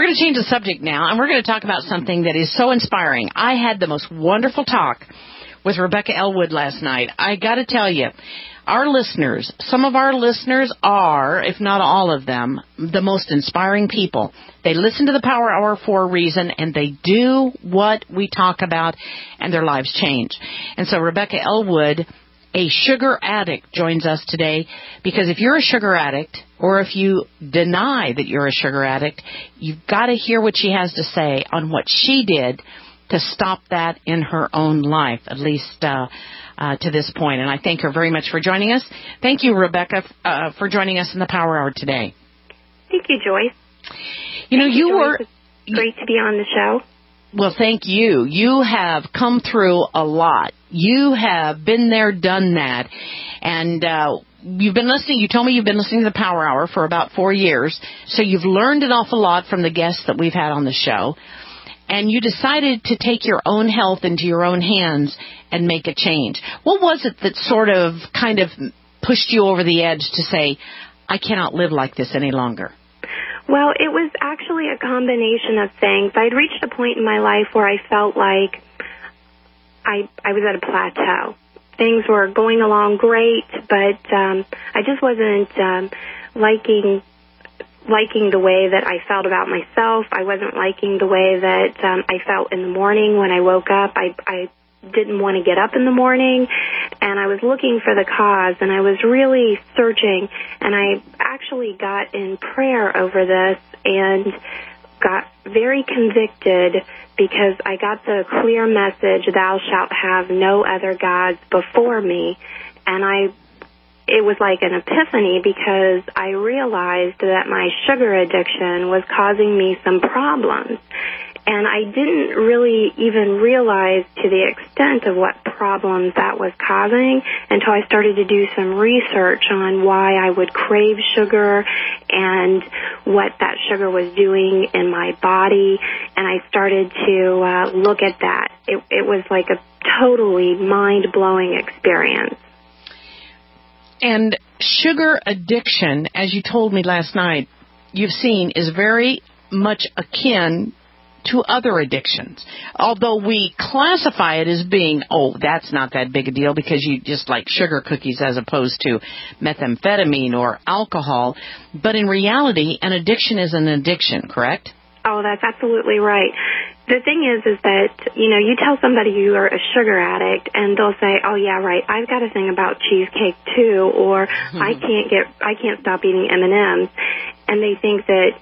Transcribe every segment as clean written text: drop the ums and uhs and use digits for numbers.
We're going to change the subject now, and we're going to talk about something that is so inspiring. I had the most wonderful talk with Rebecca Ellwood last night. I got to tell you, our listeners, some of our listeners are, if not all of them, the most inspiring people. They listen to the Power Hour for a reason, and they do what we talk about, and their lives change. And so Rebecca Ellwood, a sugar addict, joins us today, because if you're a sugar addict, or if you deny that you're a sugar addict, you've got to hear what she has to say on what she did to stop that in her own life, at least to this point. And I thank her very much for joining us. Thank you, Rebecca, for joining us in the Power Hour today. Thank you, Joyce. You know, you Joyce, were... It's great to be on the show. Well, thank you. You have come through a lot. You have been there, done that. And you've been listening. You told me you've been listening to the Power Hour for about 4 years. So you've learned an awful lot from the guests that we've had on the show. And you decided to take your own health into your own hands and make a change. What was it that sort of kind of pushed you over the edge to say, I cannot live like this any longer? Well, it was actually a combination of things. I'd reached a point in my life where I felt like I was at a plateau. Things were going along great, but I just wasn't liking the way that I felt about myself. I wasn't liking the way that I felt in the morning when I woke up. I didn't want to get up in the morning, and I was looking for the cause, and I was really searching, and I actually got in prayer over this and got very convicted because I got the clear message, thou shalt have no other gods before me, and it was like an epiphany because I realized that my sugar addiction was causing me some problems. And I didn't really even realize to the extent of what problems that was causing until I started to do some research on why I would crave sugar and what that sugar was doing in my body. And I started to look at that. It was like a totally mind-blowing experience. And sugar addiction, as you told me last night, you've seen is very much akin to other addictions. Although we classify it as being, that's not that big a deal because you just like sugar cookies as opposed to methamphetamine or alcohol. But in reality, an addiction is an addiction, correct? Oh, that's absolutely right. The thing is that, you tell somebody you are a sugar addict and they'll say, oh yeah, right, I've got a thing about cheesecake too, or I can't stop eating M&Ms. And they think that,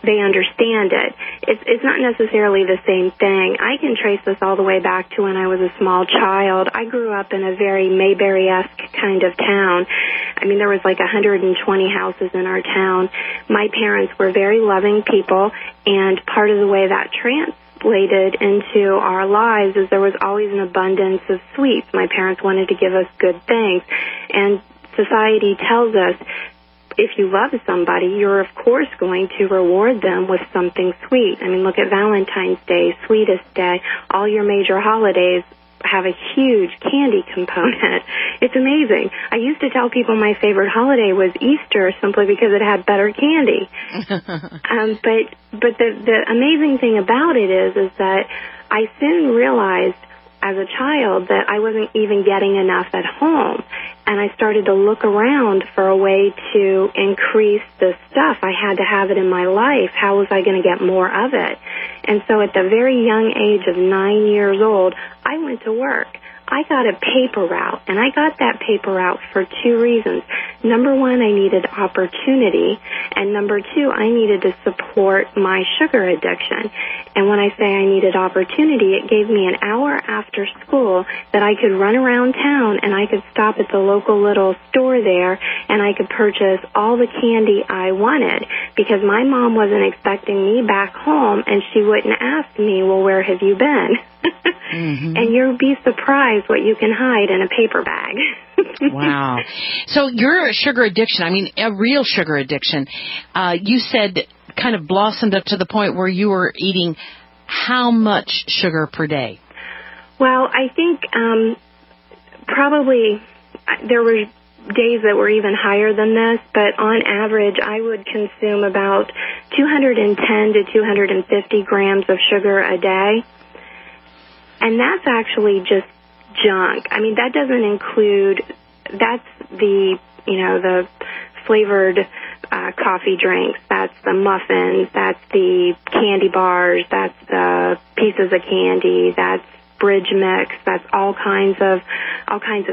they understand it. It's not necessarily the same thing. I can trace this all the way back to when I was a small child. I grew up in a very Mayberry-esque kind of town. I mean, there was like 120 houses in our town. My parents were very loving people, and part of the way that translated into our lives is there was always an abundance of sweets. My parents wanted to give us good things, and society tells us if you love somebody, you're of course going to reward them with something sweet. I mean, look at Valentine's Day, Sweetest Day. All your major holidays have a huge candy component. It's amazing. I used to tell people my favorite holiday was Easter simply because it had better candy. But the amazing thing about it is that I soon realized as a child that I wasn't even getting enough at home. And I started to look around for a way to increase the stuff. I had to have it in my life. How was I going to get more of it? And so at the very young age of 9 years old, I went to work. I got a paper route, and I got that paper route for two reasons. Number one, I needed opportunity, and number two, I needed to support my sugar addiction. And when I say I needed opportunity, it gave me an hour after school that I could run around town, and I could stop at the local little store there, and I could purchase all the candy I wanted, because my mom wasn't expecting me back home, and she wouldn't ask me, well, where have you been? Mm-hmm. And you'll be surprised what you can hide in a paper bag. Wow. So your sugar addiction, I mean, a real sugar addiction, you said kind of blossomed up to the point where you were eating how much sugar per day? Well, I think probably there were days that were even higher than this, but on average, I would consume about 210 to 250 grams of sugar a day. And that's actually just junk. I mean, that doesn't include, that's the, the flavored coffee drinks, that's the muffins, that's the candy bars, that's the pieces of candy, that's bridge mix, that's all kinds of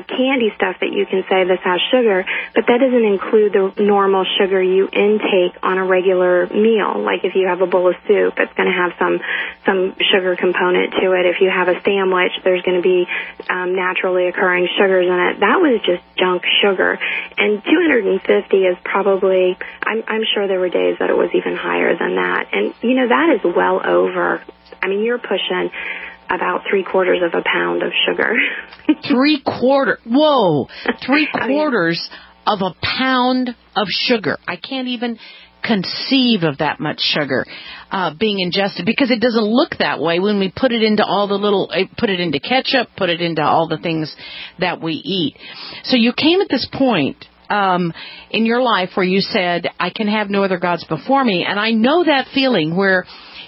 candy stuff that you can say this has sugar, but that doesn't include the normal sugar you intake on a regular meal. Like if you have a bowl of soup, it's going to have some sugar component to it. If you have a sandwich, there's going to be naturally occurring sugars in it. That was just junk sugar. And 250 is probably, I'm sure there were days that it was even higher than that. And, that is well over, you're pushing about 3/4 of a pound of sugar. 3/4? Whoa! 3/4 of a pound of sugar. I can't even conceive of that much sugar being ingested, because it doesn't look that way when we put it into put it into ketchup, put it into all the things that we eat. So you came at this point in your life where you said, I can have no other gods before me. And I know that feeling where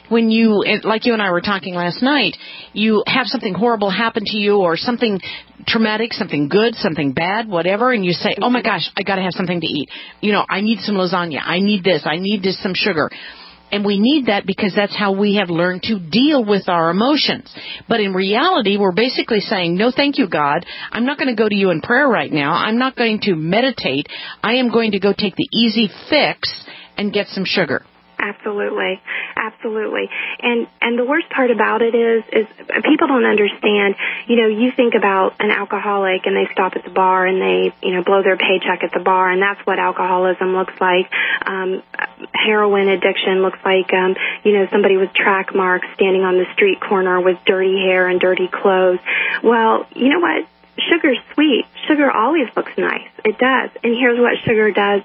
when you, like you and I were talking last night, you have something horrible happen to you, or something traumatic, something good, something bad, whatever, and you say, oh my gosh, I got to have something to eat. I need some lasagna. I need this. I need some sugar. And we need that because that's how we have learned to deal with our emotions. But in reality, we're basically saying, no, thank you, God. I'm not going to go to you in prayer right now. I'm not going to meditate. I am going to go take the easy fix and get some sugar. Absolutely. And the worst part about it is people don't understand. You think about an alcoholic and they stop at the bar and they, blow their paycheck at the bar, and that's what alcoholism looks like. Heroin addiction looks like, somebody with track marks standing on the street corner with dirty hair and dirty clothes. Well, you know what? Sugar's sweet. Sugar always looks nice. It does. And here's what sugar does.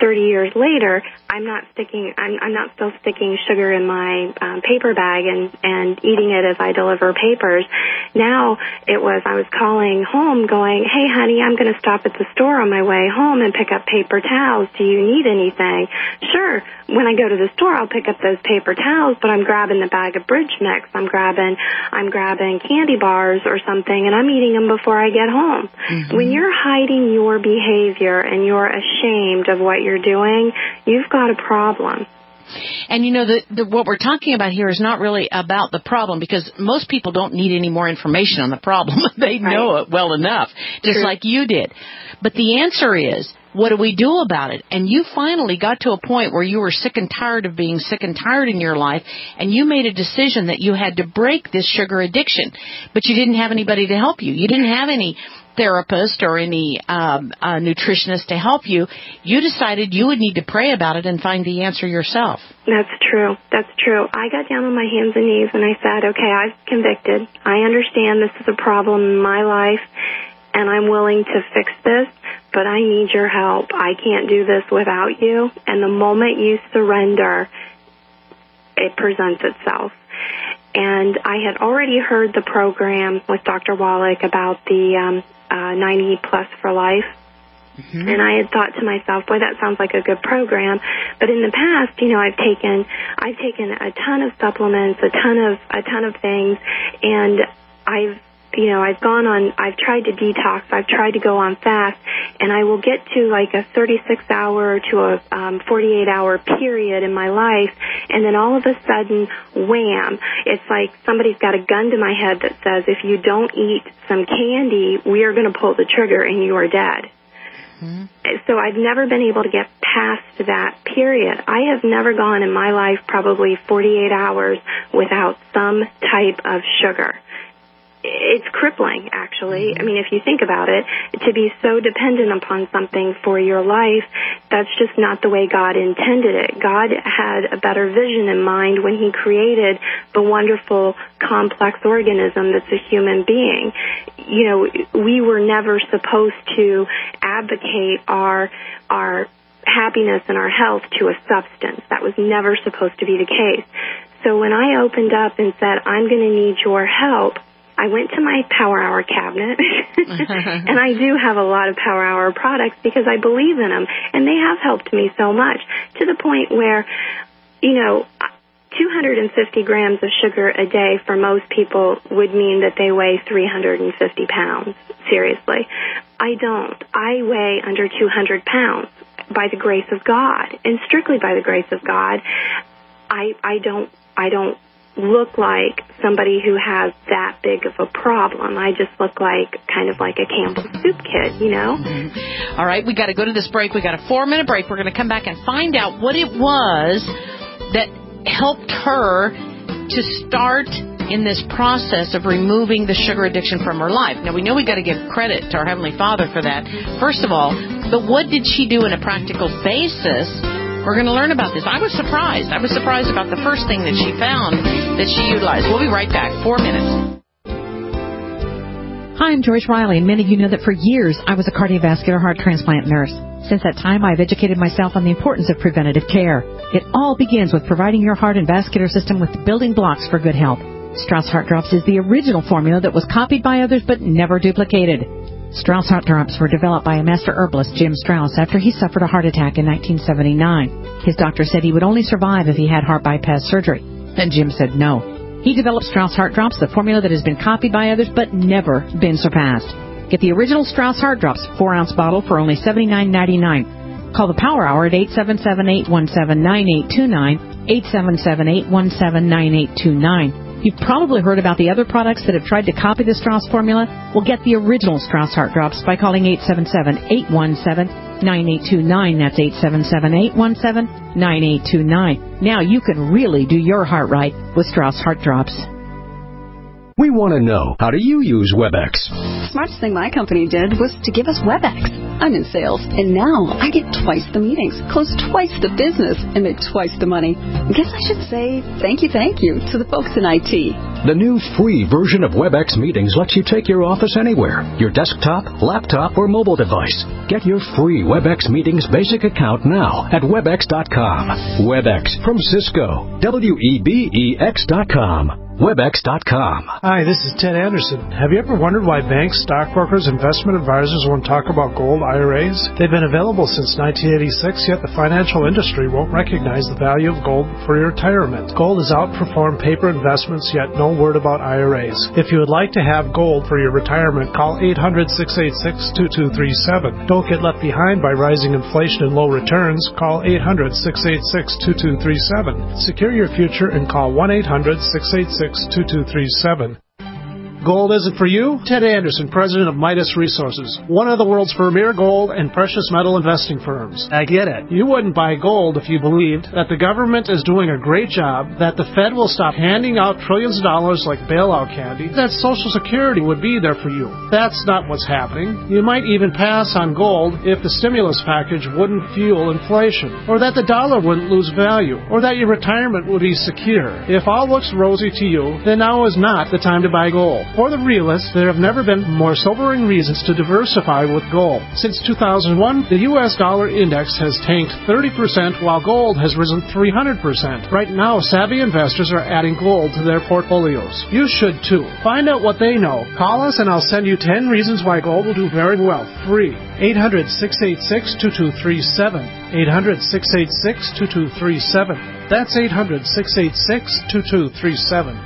30 years later, I'm not still sticking sugar in my paper bag and eating it as I deliver papers. Now I was calling home going, hey honey, I'm going to stop at the store on my way home and pick up paper towels. Do you need anything? Sure. When I go to the store, I'll pick up those paper towels, but I'm grabbing the bag of bridge mix. I'm grabbing candy bars or something, and I'm eating them before I get home. Mm-hmm. When you're hiding your behavior and you're ashamed of what you're doing, you've got a problem. And what we're talking about here is not really about the problem, because most people don't need any more information on the problem. They know it well enough, just like you did. But the answer is, what do we do about it? And you finally got to a point where you were sick and tired of being sick and tired in your life, and you made a decision that you had to break this sugar addiction. But you didn't have anybody to help you. You didn't have any therapist or any nutritionist to help you. You decided you would need to pray about it and find the answer yourself. That's true. I got down on my hands and knees and I said, okay, I've convicted. I understand this is a problem in my life, and I'm willing to fix this, but I need your help. I can't do this without you. And the moment you surrender, it presents itself. And I had already heard the program with Dr. Wallach about the 90 Plus for Life. Mm-hmm. And I had thought to myself, boy, that sounds like a good program. But in the past, I've taken a ton of supplements, a ton of things, and I've tried to detox, I've tried to go on fast, and I will get to like a 36-hour to a 48-hour period in my life, and then all of a sudden, wham, it's like somebody's got a gun to my head that says, if you don't eat some candy, we are going to pull the trigger and you are dead. Mm-hmm. So I've never been able to get past that period. I have never gone in my life probably 48 hours without some type of sugar. It's crippling, actually. I mean, if you think about it, to be so dependent upon something for your life, that's just not the way God intended it. God had a better vision in mind when He created the wonderful, complex organism that's a human being. We were never supposed to advocate our happiness and our health to a substance. That was never supposed to be the case. So when I opened up and said, I'm going to need your help, I went to my Power Hour cabinet, and I do have a lot of Power Hour products because I believe in them, and they have helped me so much, to the point where, 250 grams of sugar a day for most people would mean that they weigh 350 pounds. Seriously. I don't. I weigh under 200 pounds by the grace of God, and strictly by the grace of God. I don't look like somebody who has that big of a problem. I just look kind of like a Campbell soup kid, Mm-hmm. All right, we got to go to this break. We got a 4-minute break. We're going to come back and find out what it was that helped her to start in this process of removing the sugar addiction from her life. Now, we know we got to give credit to our Heavenly Father for that, first of all, but what did she do in a practical basis? We're going to learn about this. I was surprised. I was surprised about the first thing that she found that she utilized. We'll be right back. 4 minutes. Hi, I'm Joyce Riley, and many of you know that for years I was a cardiovascular heart transplant nurse. Since that time, I've educated myself on the importance of preventative care. It all begins with providing your heart and vascular system with the building blocks for good health. Strauss Heart Drops is the original formula that was copied by others but never duplicated. Strauss Heart Drops were developed by a master herbalist, Jim Strauss, after he suffered a heart attack in 1979. His doctor said he would only survive if he had heart bypass surgery. And Jim said no. He developed Strauss Heart Drops, the formula that has been copied by others but never been surpassed. Get the original Strauss Heart Drops 4-ounce bottle for only $79.99. Call the Power Hour at 877-817-9829, 877-817-9829. You've probably heard about the other products that have tried to copy the Strauss formula. Well, get the original Strauss Heart Drops by calling 877-817-9829. That's 877-817-9829. Now you can really do your heart right with Strauss Heart Drops. We want to know, how do you use WebEx? The smartest thing my company did was to give us WebEx. I'm in sales, and now I get twice the meetings, close twice the business, and make twice the money. I guess I should say thank you to the folks in IT. The new free version of WebEx Meetings lets you take your office anywhere, your desktop, laptop, or mobile device. Get your free WebEx Meetings basic account now at Webex.com. WebEx from Cisco. WEBEX.com. Webex.com. Hi, this is Ted Anderson. Have you ever wondered why banks, stockbrokers, investment advisors won't talk about gold IRAs? They've been available since 1986, yet the financial industry won't recognize the value of gold for your retirement. Gold has outperformed paper investments, yet no word about IRAs. If you would like to have gold for your retirement, call 800-686-2237. Don't get left behind by rising inflation and low returns. Call 800-686-2237. Secure your future and call 1-800-686-2237. Gold isn't for you? Ted Anderson, president of Midas Resources, one of the world's premier gold and precious metal investing firms. I get it. You wouldn't buy gold if you believed that the government is doing a great job, that the Fed will stop handing out trillions of dollars like bailout candy, that Social Security would be there for you. That's not what's happening. You might even pass on gold if the stimulus package wouldn't fuel inflation, or that the dollar wouldn't lose value, or that your retirement would be secure. If all looks rosy to you, then now is not the time to buy gold. For the realists, there have never been more sobering reasons to diversify with gold. Since 2001, the U.S. dollar index has tanked 30%, while gold has risen 300%. Right now, savvy investors are adding gold to their portfolios. You should too. Find out what they know. Call us and I'll send you 10 reasons why gold will do very well, free. 800-686-2237. 800-686-2237. That's 800-686-2237.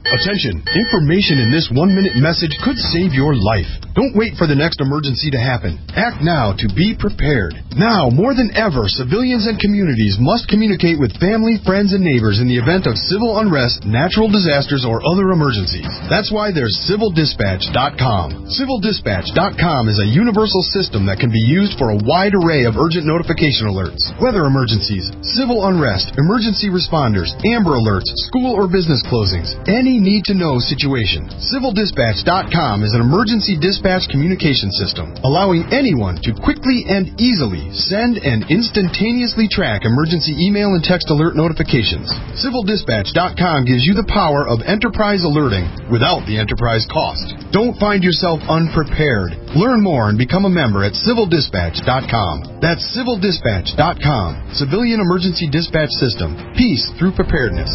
Attention! Information in this 1-minute message could save your life. Don't wait for the next emergency to happen. Act now to be prepared. Now, more than ever, civilians and communities must communicate with family, friends, and neighbors in the event of civil unrest, natural disasters, or other emergencies. That's why there's CivilDispatch.com. CivilDispatch.com is a universal system that can be used for a wide array of urgent notification alerts, weather emergencies, civil unrest, emergency responders, Amber Alerts, school or business closings, any need-to-know situation. CivilDispatch.com is an emergency dispatch communication system, allowing anyone to quickly and easily send and instantaneously track emergency email and text alert notifications. CivilDispatch.com gives you the power of enterprise alerting without the enterprise cost. Don't find yourself unprepared. Learn more and become a member at CivilDispatch.com. That's CivilDispatch.com. Civilian Emergency Dispatch System. Peace through preparedness.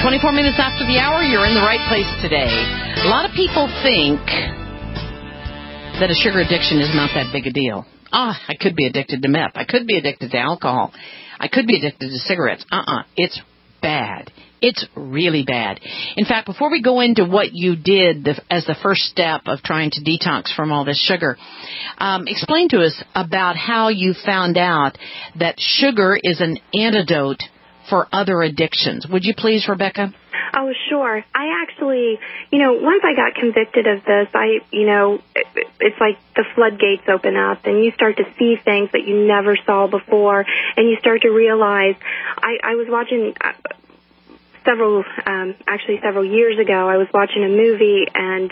24 minutes after the hour, you're in the right place today. A lot of people think that a sugar addiction is not that big a deal. I could be addicted to meth. I could be addicted to alcohol. I could be addicted to cigarettes. It's bad. It's really bad. In fact, before we go into what you did as the first step of trying to detox from all this sugar, explain to us about how you found out that sugar is an antidote for other addictions. Would you please, Rebecca? Oh, sure. I actually, once I got convicted of this, it's like the floodgates open up and you start to see things that you never saw before, and you start to realize, I was watching several years ago, I was watching a movie, and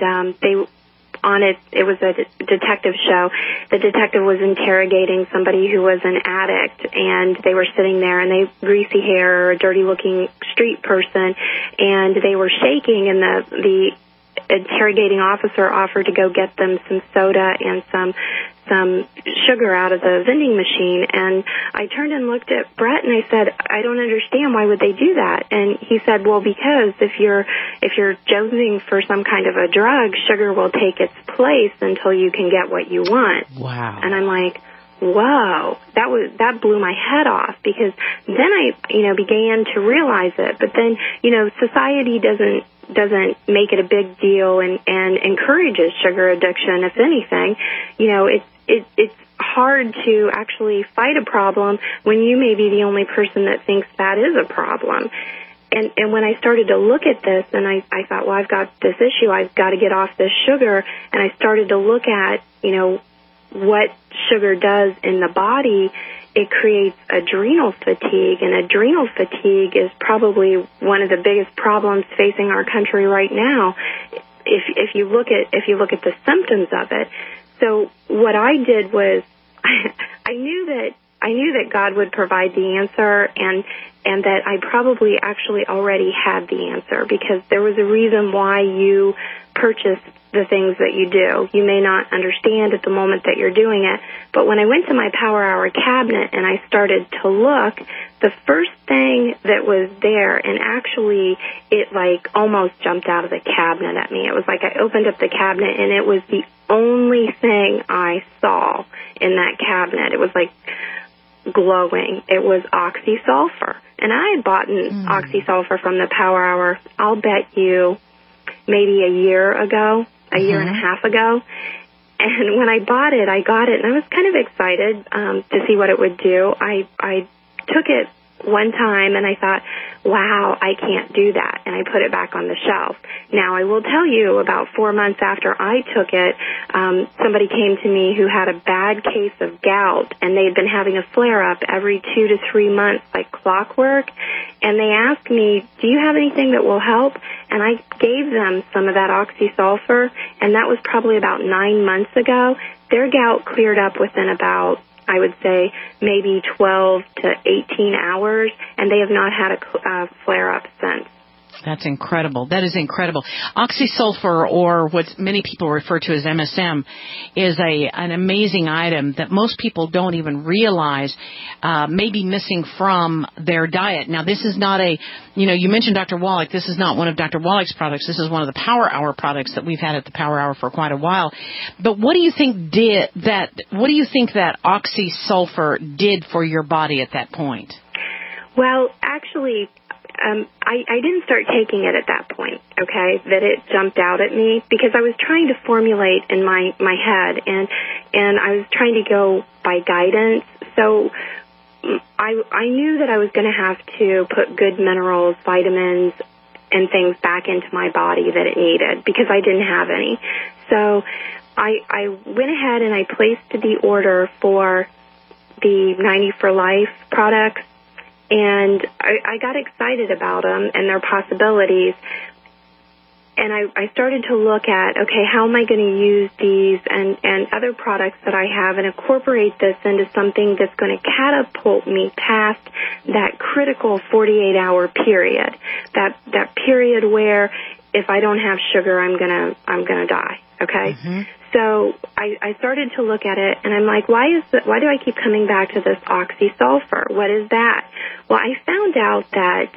it was a detective show. The detective was interrogating somebody who was an addict, and they were sitting there, and they greasy hair, a dirty-looking street person, and they were shaking, and the interrogating officer offered to go get them some soda and some sugar out of the vending machine. And I turned and looked at Brett and I said, I don't understand, why would they do that? And he said, well, because if you're jonesing for some kind of a drug, sugar will take its place until you can get what you want. Wow. And I'm like, whoa, that blew my head off, because then I, began to realize it. But then, society doesn't make it a big deal and encourages sugar addiction. If anything, it's hard to actually fight a problem when you may be the only person that thinks that is a problem. And when I started to look at this, and I thought, well, I've got this issue, I've got to get off this sugar, and I started to look at, what sugar does in the body. It creates adrenal fatigue, and adrenal fatigue is probably one of the biggest problems facing our country right now, if you look at the symptoms of it. So what I did was I knew that God would provide the answer, and that I probably actually already had the answer, because there was a reason why you purchased the things that you do. You may not understand at the moment that you're doing it, but when I went to my Power Hour cabinet and I started to look, the first thing that was there, and actually it like almost jumped out of the cabinet at me. It was like I opened up the cabinet and it was the only thing I saw in that cabinet. It was like glowing. It was oxysulfur. And I had bought oxysulfur from the Power Hour, I'll bet you, maybe a year ago, a year and a half ago. And when I bought it, I got it, and I was kind of excited to see what it would do. I took it one time, and I thought, wow, I can't do that, and I put it back on the shelf. Now, I will tell you, about 4 months after I took it, somebody came to me who had a bad case of gout, and they had been having a flare-up every 2 to 3 months like clockwork, and they asked me, do you have anything that will help? And I gave them some of that oxysulfur, and that was probably about 9 months ago. Their gout cleared up within about, I would say, maybe 12 to 18 hours, and they have not had a flare-up since. That's incredible. That is incredible. Oxysulfur, or what many people refer to as MSM, is an amazing item that most people don't even realize may be missing from their diet. Now, this is not you mentioned Dr. Wallach. This is not one of Dr. Wallach's products. This is one of the Power Hour products that we've had at the Power Hour for quite a while. But what do you think that oxysulfur did for your body at that point? Well, actually, I didn't start taking it at that point, okay, that it jumped out at me, because I was trying to formulate in my head, and I was trying to go by guidance. So I knew that I was going to have to put good minerals, vitamins, and things back into my body that it needed, because I didn't have any. So I went ahead and I placed the order for the 90 for Life products. And I got excited about them and their possibilities. And I started to look at, okay, how am I going to use these and other products that I have and incorporate this into something that's going to catapult me past that critical 48-hour period, that period where if I don't have sugar, I'm gonna die. Okay. Mm-hmm. So I started to look at it, and I'm like, why do I keep coming back to this oxysulfur? What is that? Well, I found out that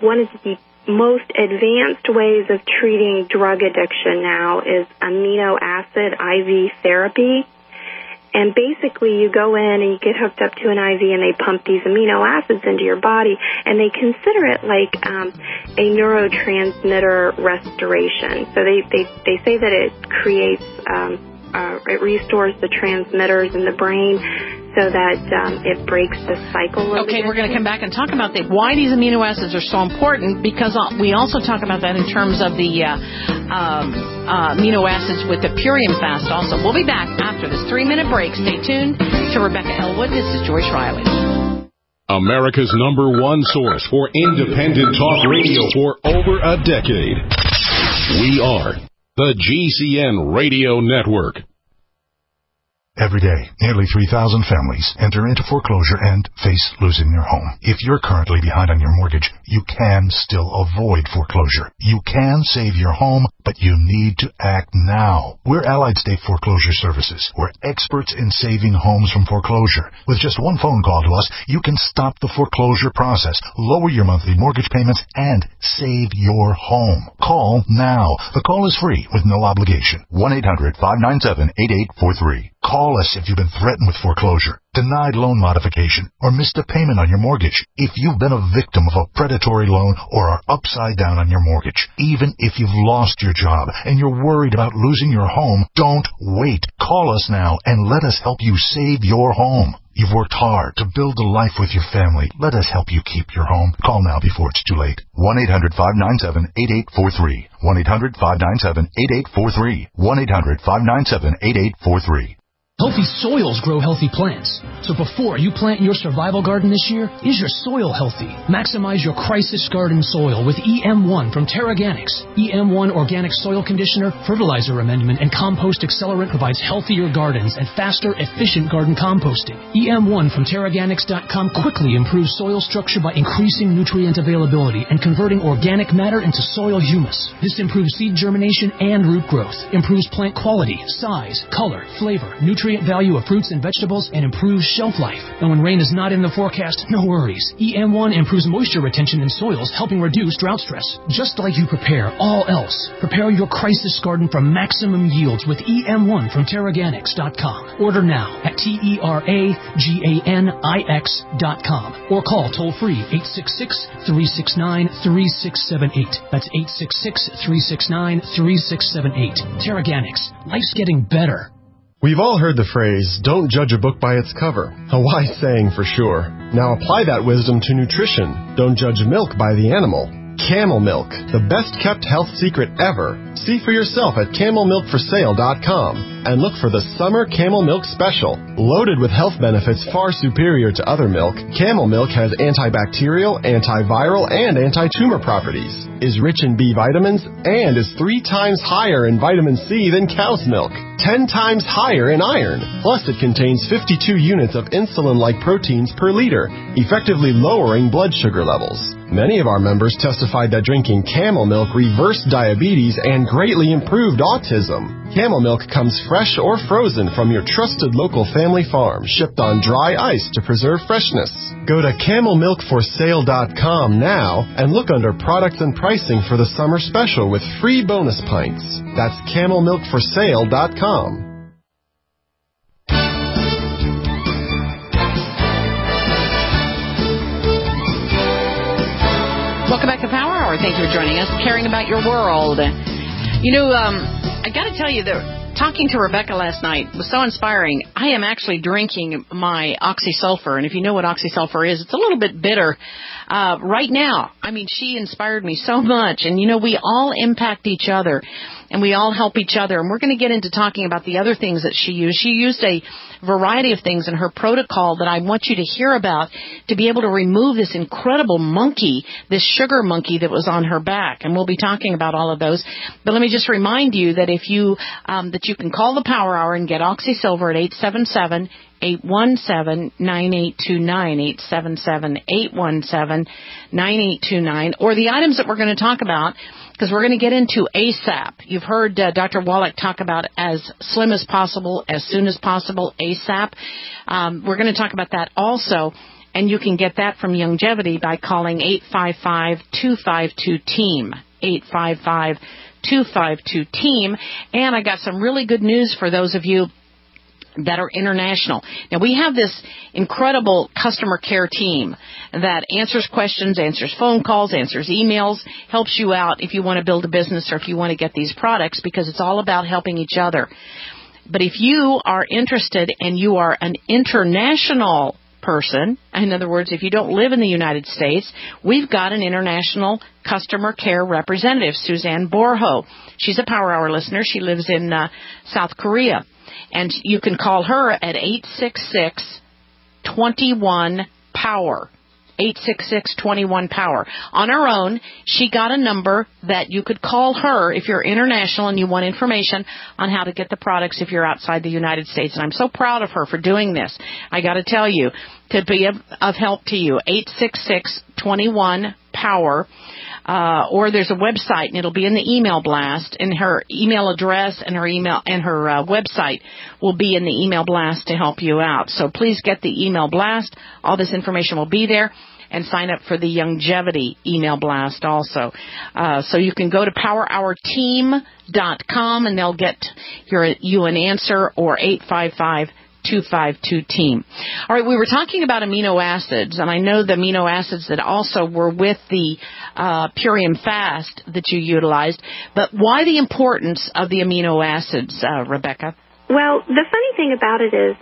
one of the most advanced ways of treating drug addiction now is amino acid IV therapy. And basically you go in and you get hooked up to an IV and they pump these amino acids into your body, and they consider it like a neurotransmitter restoration. So they say that it creates, it restores the transmitters in the brain so that it breaks the cycle of addiction. We're going to come back and talk about why these amino acids are so important, because we also talk about that in terms of the amino acids with the Purium fast also. We'll be back after this 3-minute break. Stay tuned to Rebecca Ellwood. This is Joyce Riley. America's #1 source for independent talk radio for over a decade. We are the GCN Radio Network. Every day, nearly 3,000 families enter into foreclosure and face losing their home. If you're currently behind on your mortgage, you can still avoid foreclosure. You can save your home, but you need to act now. We're Allied State Foreclosure Services. We're experts in saving homes from foreclosure. With just one phone call to us, you can stop the foreclosure process, lower your monthly mortgage payments, and save your home. Call now. The call is free with no obligation. 1-800-597-8843. Call us if you've been threatened with foreclosure, denied loan modification, or missed a payment on your mortgage. If you've been a victim of a predatory loan or are upside down on your mortgage, even if you've lost your job and you're worried about losing your home, don't wait. Call us now and let us help you save your home. You've worked hard to build a life with your family. Let us help you keep your home. Call now before it's too late. 1-800-597-8843. 1-800-597-8843. 1-800-597-8843. Healthy soils grow healthy plants. So before you plant your survival garden this year, is your soil healthy? Maximize your crisis garden soil with EM1 from Terraganics. EM1 Organic Soil Conditioner, Fertilizer Amendment, and Compost Accelerant provides healthier gardens and faster, efficient garden composting. EM1 from Terraganics.com quickly improves soil structure by increasing nutrient availability and converting organic matter into soil humus. This improves seed germination and root growth, improves plant quality, size, color, flavor, nutrient value of fruits and vegetables, and improves shelf life. And when rain is not in the forecast, no worries. EM1 improves moisture retention in soils, helping reduce drought stress. Just like you prepare all else, prepare your crisis garden for maximum yields with EM1 from Terraganics.com. Order now at TERAGANIX.com or call toll-free 866-369-3678. That's 866-369-3678. Terraganics. Life's getting better. We've all heard the phrase, don't judge a book by its cover. A wise saying for sure. Now apply that wisdom to nutrition. Don't judge milk by the animal. Camel milk, the best kept health secret ever. See for yourself at camelmilkforsale.com and look for the Summer Camel Milk Special. Loaded with health benefits far superior to other milk, Camel milk has antibacterial, antiviral, and anti-tumor properties, is rich in B vitamins, and is 3 times higher in vitamin C than cow's milk, 10 times higher in iron. Plus, it contains 52 units of insulin-like proteins per liter, effectively lowering blood sugar levels. Many of our members testified that drinking Camel milk reversed diabetes and greatly improved autism. Camel milk comes fresh or frozen from your trusted local family farm, shipped on dry ice to preserve freshness. Go to camelmilkforsale.com now and look under products and pricing for the summer special with free bonus pints. That's camelmilkforsale.com. Welcome back to Power Hour. Thank you for joining us, caring about your world. You know, I got to tell you that talking to Rebecca last night was so inspiring. I am actually drinking my oxysulfur, and if you know what oxysulfur is, it's a little bit bitter right now. I mean, she inspired me so much, and, you know, we all impact each other, and we all help each other, and we're going to get into talking about the other things that she used. She used a variety of things in her protocol that I want you to hear about to be able to remove this incredible monkey, this sugar monkey that was on her back. And we'll be talking about all of those. But let me just remind you that if you, that you can call the Power Hour and get OxySilver at 877-817-9829, 877-817-9829, or the items that we're going to talk about, because we're going to get into ASAP. You've heard Dr. Wallach talk about as slim as possible, as soon as possible, ASAP. We're going to talk about that also. And you can get that from Longevity by calling 855-252-TEAM, 855-252-TEAM. And I got some really good news for those of you that are international. Now, we have this incredible customer care team that answers questions, answers phone calls, answers emails, helps you out if you want to build a business or if you want to get these products, because it's all about helping each other. But if you are interested and you are an international person, in other words, if you don't live in the United States, we've got an international customer care representative, Suzanne Borho. She's a Power Hour listener. She lives in South Korea. And you can call her at 866-21-POWER, 866-21-POWER. On her own, she got a number that you could call her if you're international and you want information on how to get the products if you're outside the United States. And I'm so proud of her for doing this. I got to tell you, to be of help to you, 866-21-POWER. Or there's a website, and it'll be in the email blast, and her email address and her email and her website will be in the email blast to help you out. So please get the email blast. All this information will be there, and sign up for the Longevity email blast also. So you can go to powerhourteam.com, and they'll get you an answer, or 855-252-TEAM. All right, we were talking about amino acids, and I know the amino acids that also were with the Purium fast that you utilized, but why the importance of the amino acids, Rebecca? Well, the funny thing about it is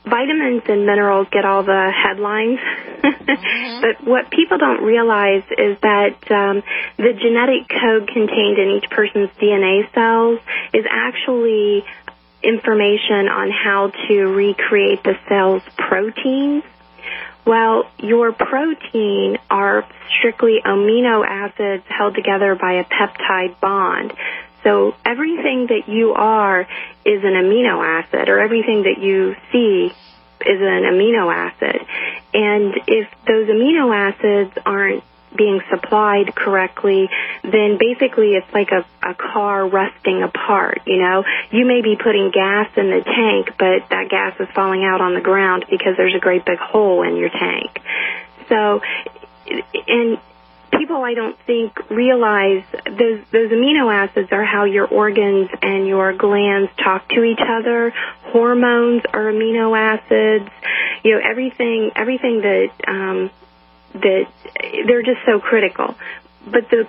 vitamins and minerals get all the headlines, but what people don't realize is that the genetic code contained in each person's DNA cells is actually information on how to recreate the cell's proteins. Well, your protein are strictly amino acids held together by a peptide bond. So everything that you are is an amino acid, or everything that you see is an amino acid. And if those amino acids aren't being supplied correctly, then basically it's like a car rusting apart, you know. You may be putting gas in the tank, but that gas is falling out on the ground because there's a great big hole in your tank. So, and people, I don't think, realize those amino acids are how your organs and your glands talk to each other. Hormones are amino acids. You know, everything that they're just so critical. But the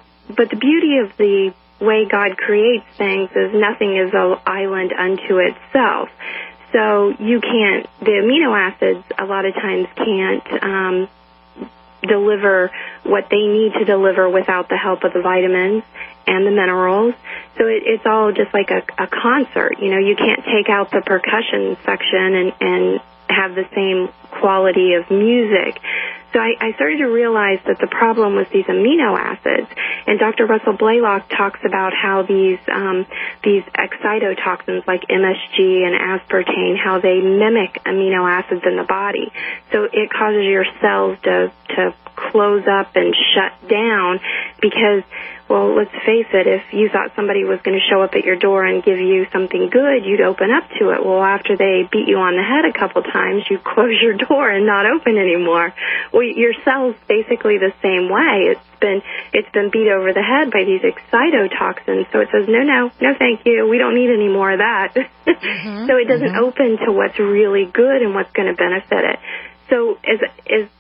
beauty of the way God creates things is nothing is an island unto itself. So the amino acids a lot of times can't deliver what they need to deliver without the help of the vitamins and the minerals. So it's all just like a concert. You know, you can't take out the percussion section and have the same quality of music. So I started to realize that the problem was these amino acids. And Dr. Russell Blaylock talks about how these excitotoxins like MSG and aspartame, how they mimic amino acids in the body. So it causes your cells to close up and shut down because, well, let's face it, if you thought somebody was going to show up at your door and give you something good, you'd open up to it. Well, after they beat you on the head a couple times, you close your door and not open anymore. Well, your cell's basically the same way. It's been beat over the head by these excitotoxins. So it says, no, thank you. We don't need any more of that. So it doesn't open to what's really good and what's going to benefit it. So as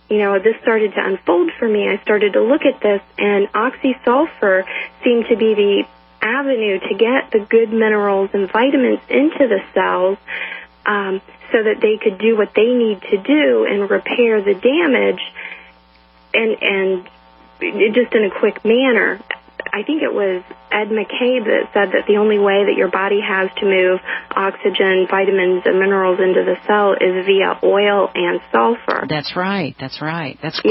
you know, this started to unfold for me, I started to look at this, and oxysulfur seemed to be the avenue to get the good minerals and vitamins into the cells so that they could do what they need to do and repair the damage and just in a quick manner. I think it was Ed McCabe that said that the only way that your body has to move oxygen, vitamins, and minerals into the cell is via oil and sulfur. That's right. That's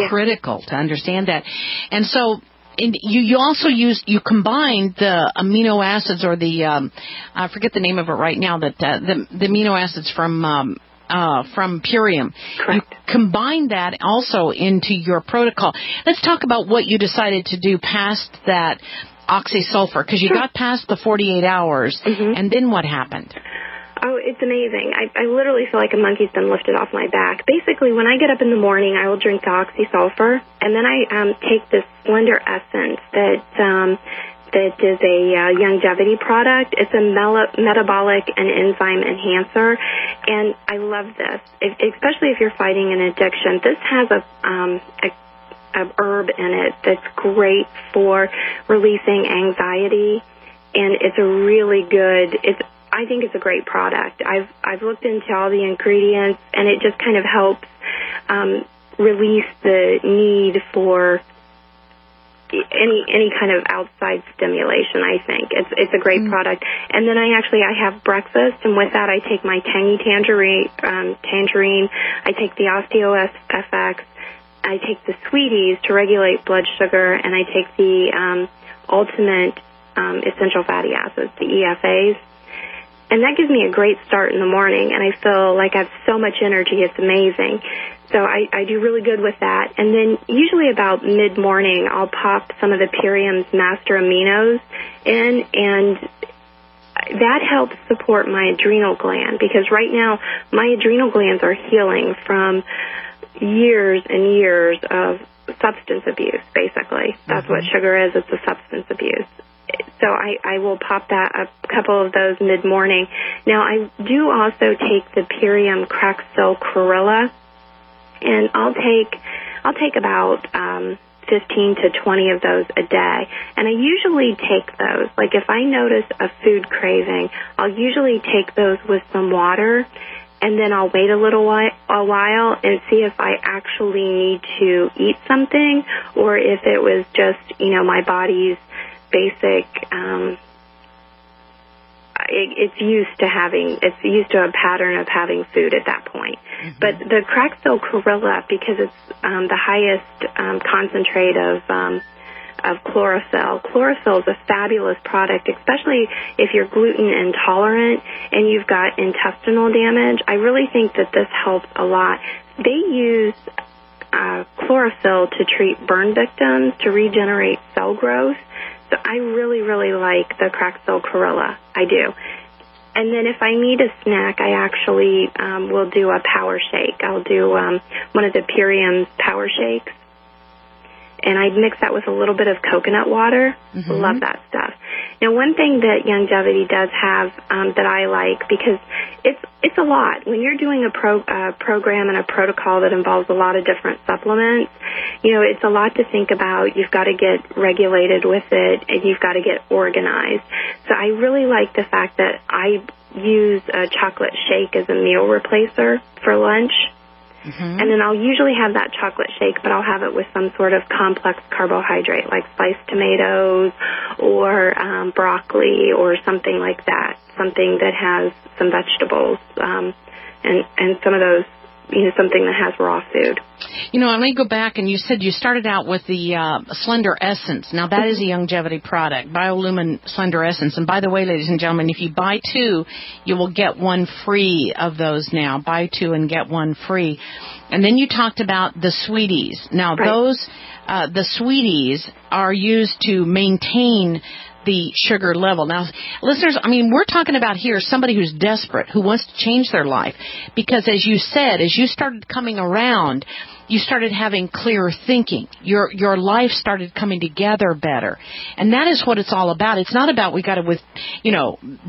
critical to understand that. And so you also combined the amino acids, or I forget the name of it right now, that the amino acids from Purium. Correct. You combined that also into your protocol. Let's talk about what you decided to do past that oxysulfur, because you got past the 48 hours, and then what happened? Oh, it's amazing. I literally feel like a monkey's been lifted off my back. Basically, when I get up in the morning, I will drink the oxysulfur, and then I take this Slender Essence that is a longevity product. It's a metabolic and enzyme enhancer, and I love this, especially if you're fighting an addiction. This has a herb in it that's great for releasing anxiety, and it's a really good. I think it's a great product. I've looked into all the ingredients, and it just kind of helps release the need for any kind of outside stimulation. I think it's a great product. And then I have breakfast, and with that I take my tangy tangerine. I take the OsteoFX. I take the Sweeties to regulate blood sugar, and I take the Ultimate Essential Fatty Acids, the EFAs. And that gives me a great start in the morning, and I feel like I have so much energy. It's amazing. So I do really good with that. And then usually about mid-morning, I'll pop some of the Purium's Master Aminos in, and that helps support my adrenal gland, because right now my adrenal glands are healing from years and years of substance abuse, basically. That's what sugar is. It's a substance abuse. So I will pop a couple of those mid-morning. Now, I do also take the Purium Craxil Chlorella, and I'll take about 15 to 20 of those a day. And I usually take those. Like if I notice a food craving, I'll usually take those with some water, and then I'll wait a while and see if I actually need to eat something, or if it was just, my body's basic, it's used to a pattern of having food at that point. Mm-hmm. But the Craxil Chlorella, because it's the highest concentrate of chlorophyll. Chlorophyll is a fabulous product, especially if you're gluten intolerant and you've got intestinal damage. I really think that this helps a lot. They use chlorophyll to treat burn victims, to regenerate cell growth. So I really, really like the Craxil Chlorella. I do. And then if I need a snack, I actually will do a power shake. I'll do one of the Purium's power shakes, and I mix that with a little bit of coconut water. Mm-hmm. Love that stuff. Now, one thing that Longevity does have that I like, because it's a lot. When you're doing a program and a protocol that involves a lot of different supplements, it's a lot to think about. You've got to get regulated with it, and you've got to get organized. So I really like the fact that I use a chocolate shake as a meal replacer for lunch. Mm-hmm. And then I'll usually have that chocolate shake, but I'll have it with some sort of complex carbohydrate, like sliced tomatoes or broccoli or something like that, something that has some vegetables and some of those, something that has raw food. Let me go back, and you said you started out with the Slender Essence. Now, that is a Longevity product, Biolumin Slender Essence. And by the way, ladies and gentlemen, if you buy two, you will get one free of those now. Buy two and get one free. And then you talked about the Sweeties. Now, those, the Sweeties are used to maintain the sugar level. Now, listeners, we're talking about here somebody who's desperate, who wants to change their life. Because as you said, as you started coming around, you started having clearer thinking. Your life started coming together better. And that is what it's all about. It's not about we got to,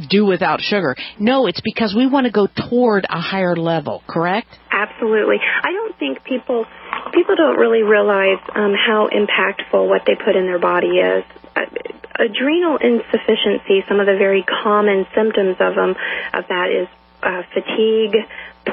do without sugar. No, it's because we want to go toward a higher level, correct? Absolutely. I don't think people don't really realize how impactful what they put in their body is. Adrenal insufficiency, some of the very common symptoms of that is fatigue,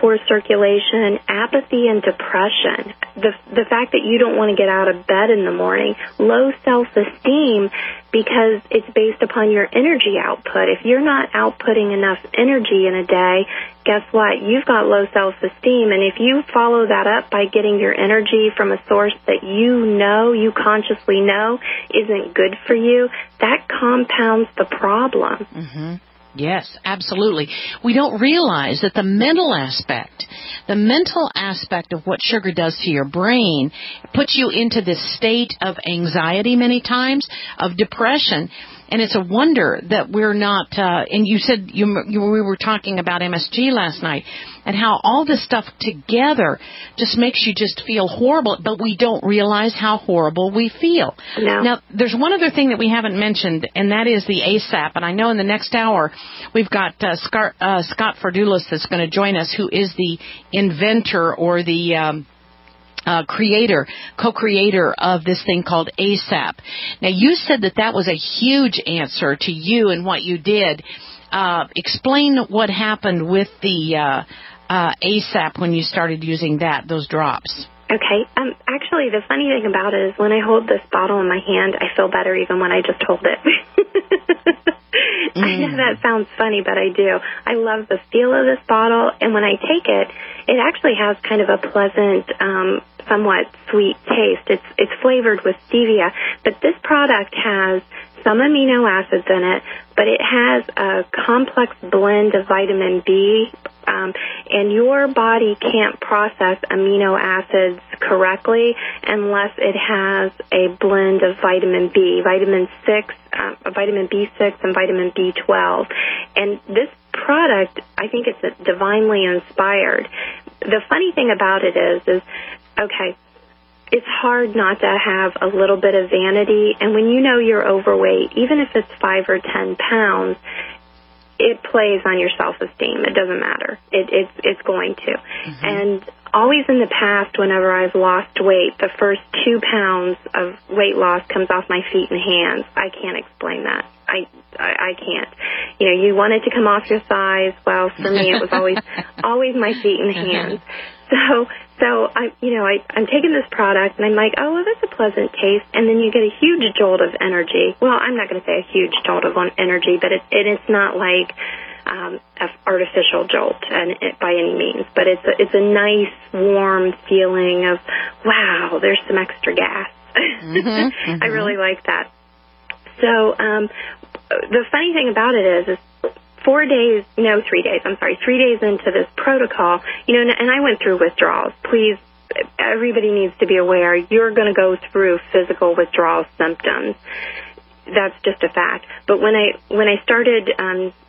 poor circulation, apathy, and depression. The fact that you don't want to get out of bed in the morning, low self-esteem, because it's based upon your energy output. If you're not outputting enough energy in a day, guess what? You've got low self-esteem, and if you follow that up by getting your energy from a source that you consciously know isn't good for you, that compounds the problem. Mm-hmm. Yes, absolutely. We don't realize that the mental aspect of what sugar does to your brain puts you into this state of anxiety many times, of depression. And it's a wonder that we're not, and you said we were talking about MSG last night, and how all this stuff together just makes you just feel horrible, but we don't realize how horrible we feel. No. Now, there's one other thing that we haven't mentioned, and that is the ASAP. And I know in the next hour, we've got Scott Fardulis that's going to join us, who is the inventor or the co-creator of this thing called ASAP. Now, you said that was a huge answer to you and what you did. Explain what happened with the ASAP when you started using those drops. Okay. Actually, the funny thing about it is when I hold this bottle in my hand, I feel better even when I just hold it. I know that sounds funny, but I do. I love the feel of this bottle, and when I take it, it actually has kind of a pleasant, somewhat sweet taste. It's flavored with stevia, but this product has some amino acids in it, but it has a complex blend of vitamin B, and your body can't process amino acids correctly unless it has a blend of vitamin B, vitamin B6, and vitamin B12. And this product, I think it's divinely inspired. The funny thing about it is okay, it's hard not to have a little bit of vanity, and when you know you're overweight, even if it's 5 or 10 pounds, it plays on your self-esteem. It doesn't matter. It's going to. Mm-hmm. And always in the past, whenever I've lost weight, the first 2 pounds of weight loss comes off my feet and hands. I can't explain that. I can't. You know, you want it to come off your thighs. Well, for me, it was always my feet and hands. So I'm taking this product, and I'm like, oh, well, that's a pleasant taste. And then you get a huge jolt of energy. Well, I'm not going to say a huge jolt of energy, but it's not like an artificial jolt by any means. But it's a nice, warm feeling of, wow, there's some extra gas. Mm-hmm. I really like that. So the funny thing about it is 3 days into this protocol, and I went through withdrawals. Please, everybody needs to be aware, you're going to go through physical withdrawal symptoms. That's just a fact. But when I started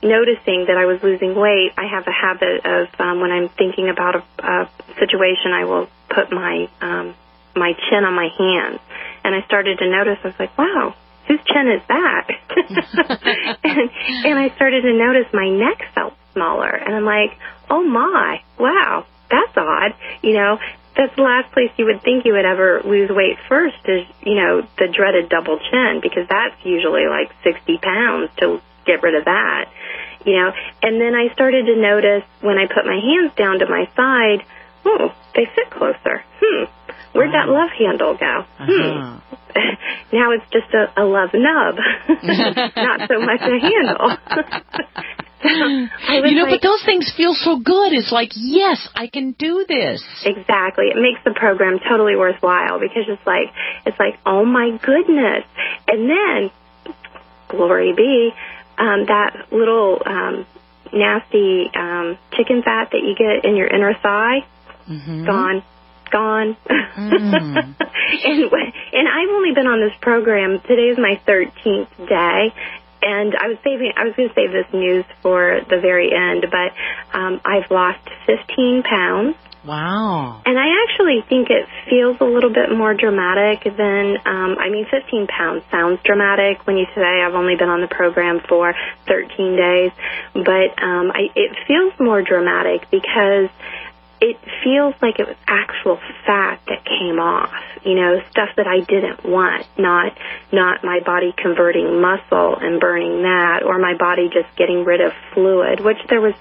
noticing that I was losing weight, I have a habit of when I'm thinking about a situation, I will put my chin on my hands. And I started to notice, I was like, wow, whose chin is that? and I started to notice my neck felt smaller. And I'm like, oh, my, wow, that's odd. That's the last place you would think you would ever lose weight first is, the dreaded double chin, because that's usually like 60 pounds to get rid of that. And then I started to notice when I put my hands down to my side, oh, they fit closer. Where'd that love handle go? Now it's just a love nub, not so much a handle. But those things feel so good. It's like, yes, I can do this. Exactly. It makes the program totally worthwhile because it's like, oh my goodness. And then, glory be, that little nasty chicken fat that you get in your inner thigh, gone. And I've only been on this program. Today is my 13th day, and I was going to save this news for the very end, but I've lost 15 pounds. Wow. And I actually think it feels a little bit more dramatic than, 15 pounds sounds dramatic when you say I've only been on the program for 13 days, but it feels more dramatic because it feels like it was actual fat that came off, stuff that I didn't want, not my body converting muscle and burning that, or my body just getting rid of fluid, which there was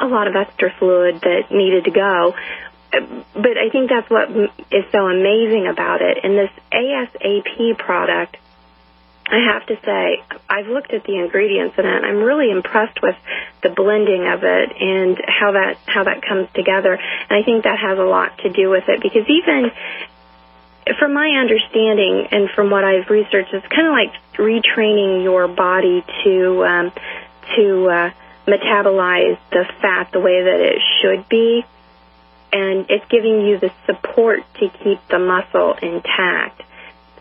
a lot of extra fluid that needed to go. But I think that's what is so amazing about it. And this ASAP product, I have to say, I've looked at the ingredients in it, and I'm really impressed with the blending of it and how that comes together. And I think that has a lot to do with it, because even from my understanding and from what I've researched, it's kind of like retraining your body to metabolize the fat the way that it should be, and it's giving you the support to keep the muscle intact.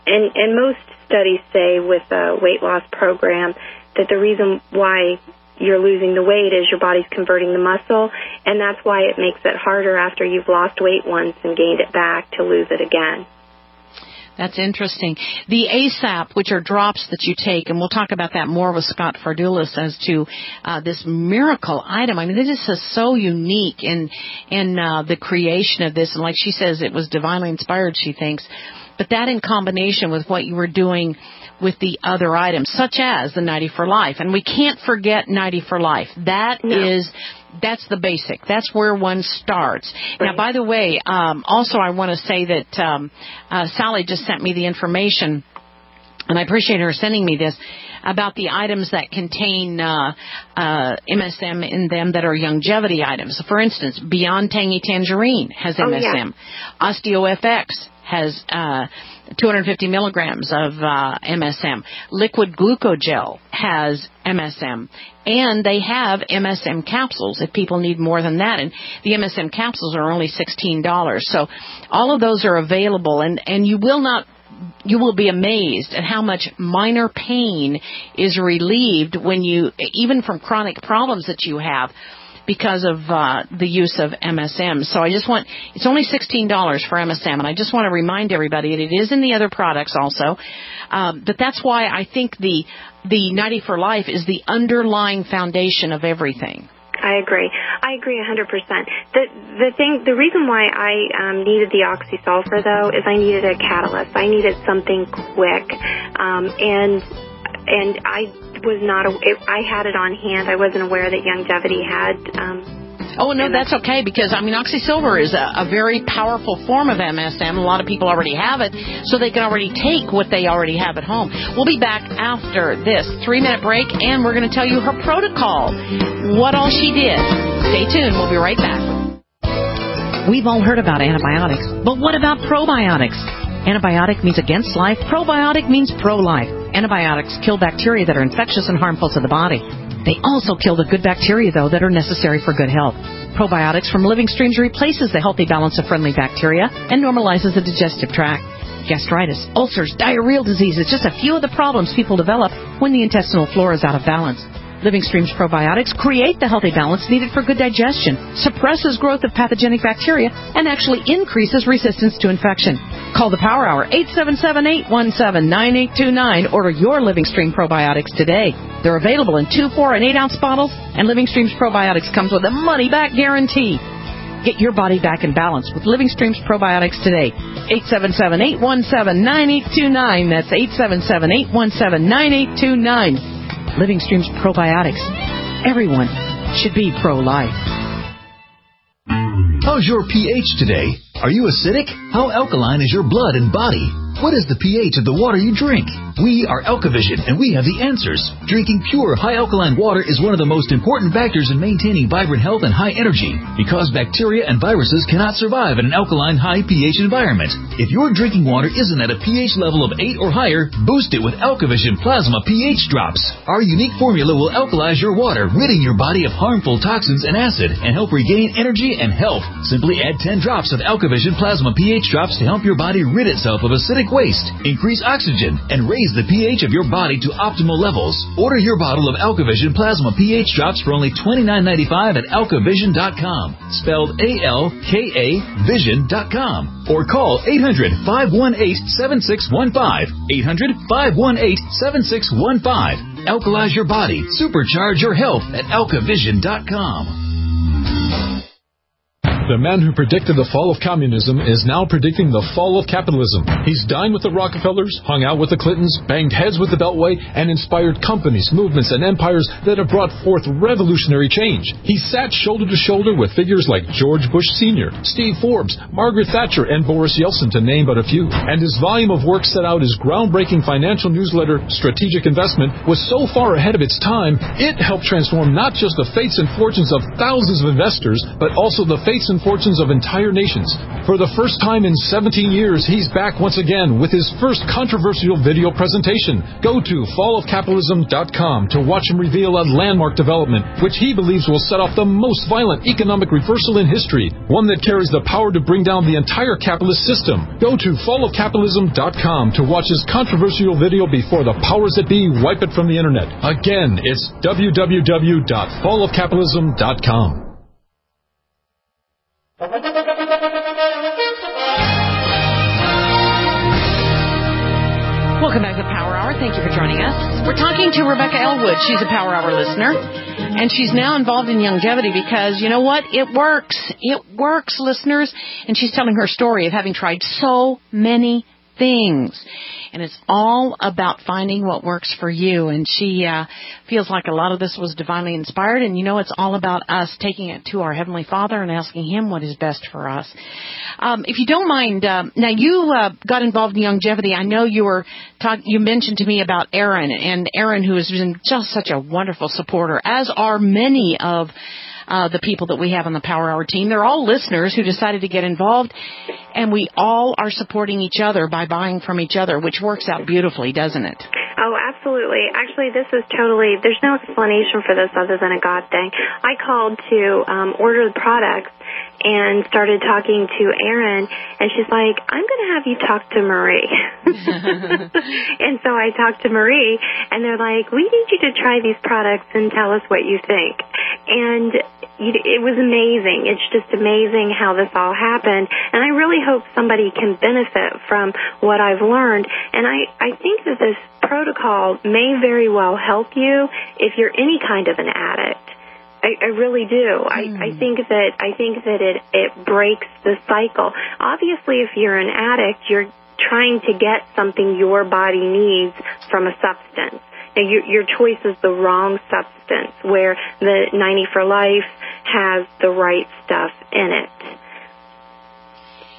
And most studies say with a weight loss program that the reason why you're losing the weight is your body's converting the muscle, and that's why it makes it harder after you've lost weight once and gained it back to lose it again. That's interesting. The ASAP, which are drops that you take, and we'll talk about that more with Scott Fardulis as to this miracle item. I mean, this is so unique in the creation of this. And like she says, it was divinely inspired, she thinks. But that in combination with what you were doing with the other items, such as the 90 for Life. And we can't forget 90 for Life. That's the basic. That's where one starts. Right. Now, by the way, also I want to say that Sally just sent me the information, and I appreciate her sending me this, about the items that contain MSM in them that are longevity items. For instance, Beyond Tangy Tangerine has MSM. Yeah. OsteoFX has 250 milligrams of MSM. Liquid Glucogel has MSM. And they have MSM capsules if people need more than that. And the MSM capsules are only $16. So all of those are available. And you will be amazed at how much minor pain is relieved when you, even from chronic problems that you have, because of the use of MSM. So it's only $16 for MSM, and I just want to remind everybody that it is in the other products also. But that's why I think the 90 for Life is the underlying foundation of everything. I agree 100%. The reason why I needed the oxysulfur, though, is I needed a catalyst. I needed something quick, and I was not. I had it on hand. I wasn't aware that Longevity had. Oh, no, that's okay, because, I mean, oxysilver is a very powerful form of MSM. A lot of people already have it, so they can already take what they already have at home. We'll be back after this 3-minute break, and we're going to tell you her protocol, what all she did. Stay tuned. We'll be right back. We've all heard about antibiotics, but what about probiotics? Antibiotic means against life. Probiotic means pro-life. Antibiotics kill bacteria that are infectious and harmful to the body. They also kill the good bacteria, though, that are necessary for good health. Probiotics from living streams replaces the healthy balance of friendly bacteria and normalizes the digestive tract. Gastritis, ulcers, diarrheal diseases, just a few of the problems people develop when the intestinal flora is out of balance. Living Stream's probiotics create the healthy balance needed for good digestion, suppresses growth of pathogenic bacteria, and actually increases resistance to infection. Call the Power Hour, 877-817-9829. Order your Living Stream probiotics today. They're available in 2, 4, and 8-ounce bottles, and Living Stream's probiotics comes with a money-back guarantee. Get your body back in balance with Living Stream's probiotics today. 877-817-9829. That's 877-817-9829. Living Stream's probiotics. Everyone should be pro-life. How's your pH today? Are you acidic? How alkaline is your blood and body? What is the pH of the water you drink? We are Alkavision, and we have the answers. Drinking pure, high-alkaline water is one of the most important factors in maintaining vibrant health and high energy, because bacteria and viruses cannot survive in an alkaline, high pH environment. If your drinking water isn't at a pH level of 8 or higher, boost it with Alkavision Plasma pH Drops. Our unique formula will alkalize your water, ridding your body of harmful toxins and acid, and help regain energy and health. Simply add 10 drops of Alkavision Plasma pH Drops to help your body rid itself of acidic waste, increase oxygen, and raise the pH of your body to optimal levels. Order your bottle of Alkavision Plasma pH Drops for only $29.95 at alkavision.com, spelled A-L-K-A Vision.com, or call 800-518-7615, 800-518-7615. Alkalize your body, supercharge your health at alkavision.com. The man who predicted the fall of communism is now predicting the fall of capitalism. He's dined with the Rockefellers, hung out with the Clintons, banged heads with the Beltway, and inspired companies, movements, and empires that have brought forth revolutionary change. He sat shoulder to shoulder with figures like George Bush Sr., Steve Forbes, Margaret Thatcher, and Boris Yeltsin, to name but a few. And his volume of work set out his groundbreaking financial newsletter, Strategic Investment, was so far ahead of its time, it helped transform not just the fates and fortunes of thousands of investors, but also the fates and and fortunes of entire nations. For the first time in 17 years, he's back once again with his first controversial video presentation. Go to fallofcapitalism.com to watch him reveal a landmark development, which he believes will set off the most violent economic reversal in history, one that carries the power to bring down the entire capitalist system. Go to fallofcapitalism.com to watch his controversial video before the powers that be wipe it from the internet. Again, it's www.fallofcapitalism.com. Welcome back to the Power Hour. Thank you for joining us. We're talking to Rebecca Ellwood. She's a Power Hour listener, and she's now involved in longevity because, you know what? It works. It works, listeners. And she's telling her story of having tried so many things. And it's all about finding what works for you. And she feels like a lot of this was divinely inspired. And, you know, it's all about us taking it to our Heavenly Father and asking Him what is best for us. If you don't mind, now you got involved in longevity. I know you mentioned to me about Aaron, and Aaron, who has been just such a wonderful supporter, as are many of the people that we have on the Power Hour team. They're all listeners who decided to get involved, and we all are supporting each other by buying from each other, which works out beautifully, doesn't it? Oh, absolutely. Actually, this is totally, there's no explanation for this other than a God thing. I called to order the products and started talking to Erin, and she's like, I'm going to have you talk to Marie. And so I talked to Marie, and they're like, we need you to try these products and tell us what you think. And it was amazing. It's just amazing how this all happened. And I really hope somebody can benefit from what I've learned. And I think that this protocol may very well help you if you're any kind of an addict. I really do. I think that it breaks the cycle. Obviously, if you're an addict, you're trying to get something your body needs from a substance. Now, your choice is the wrong substance, where the 90 for Life has the right stuff in it.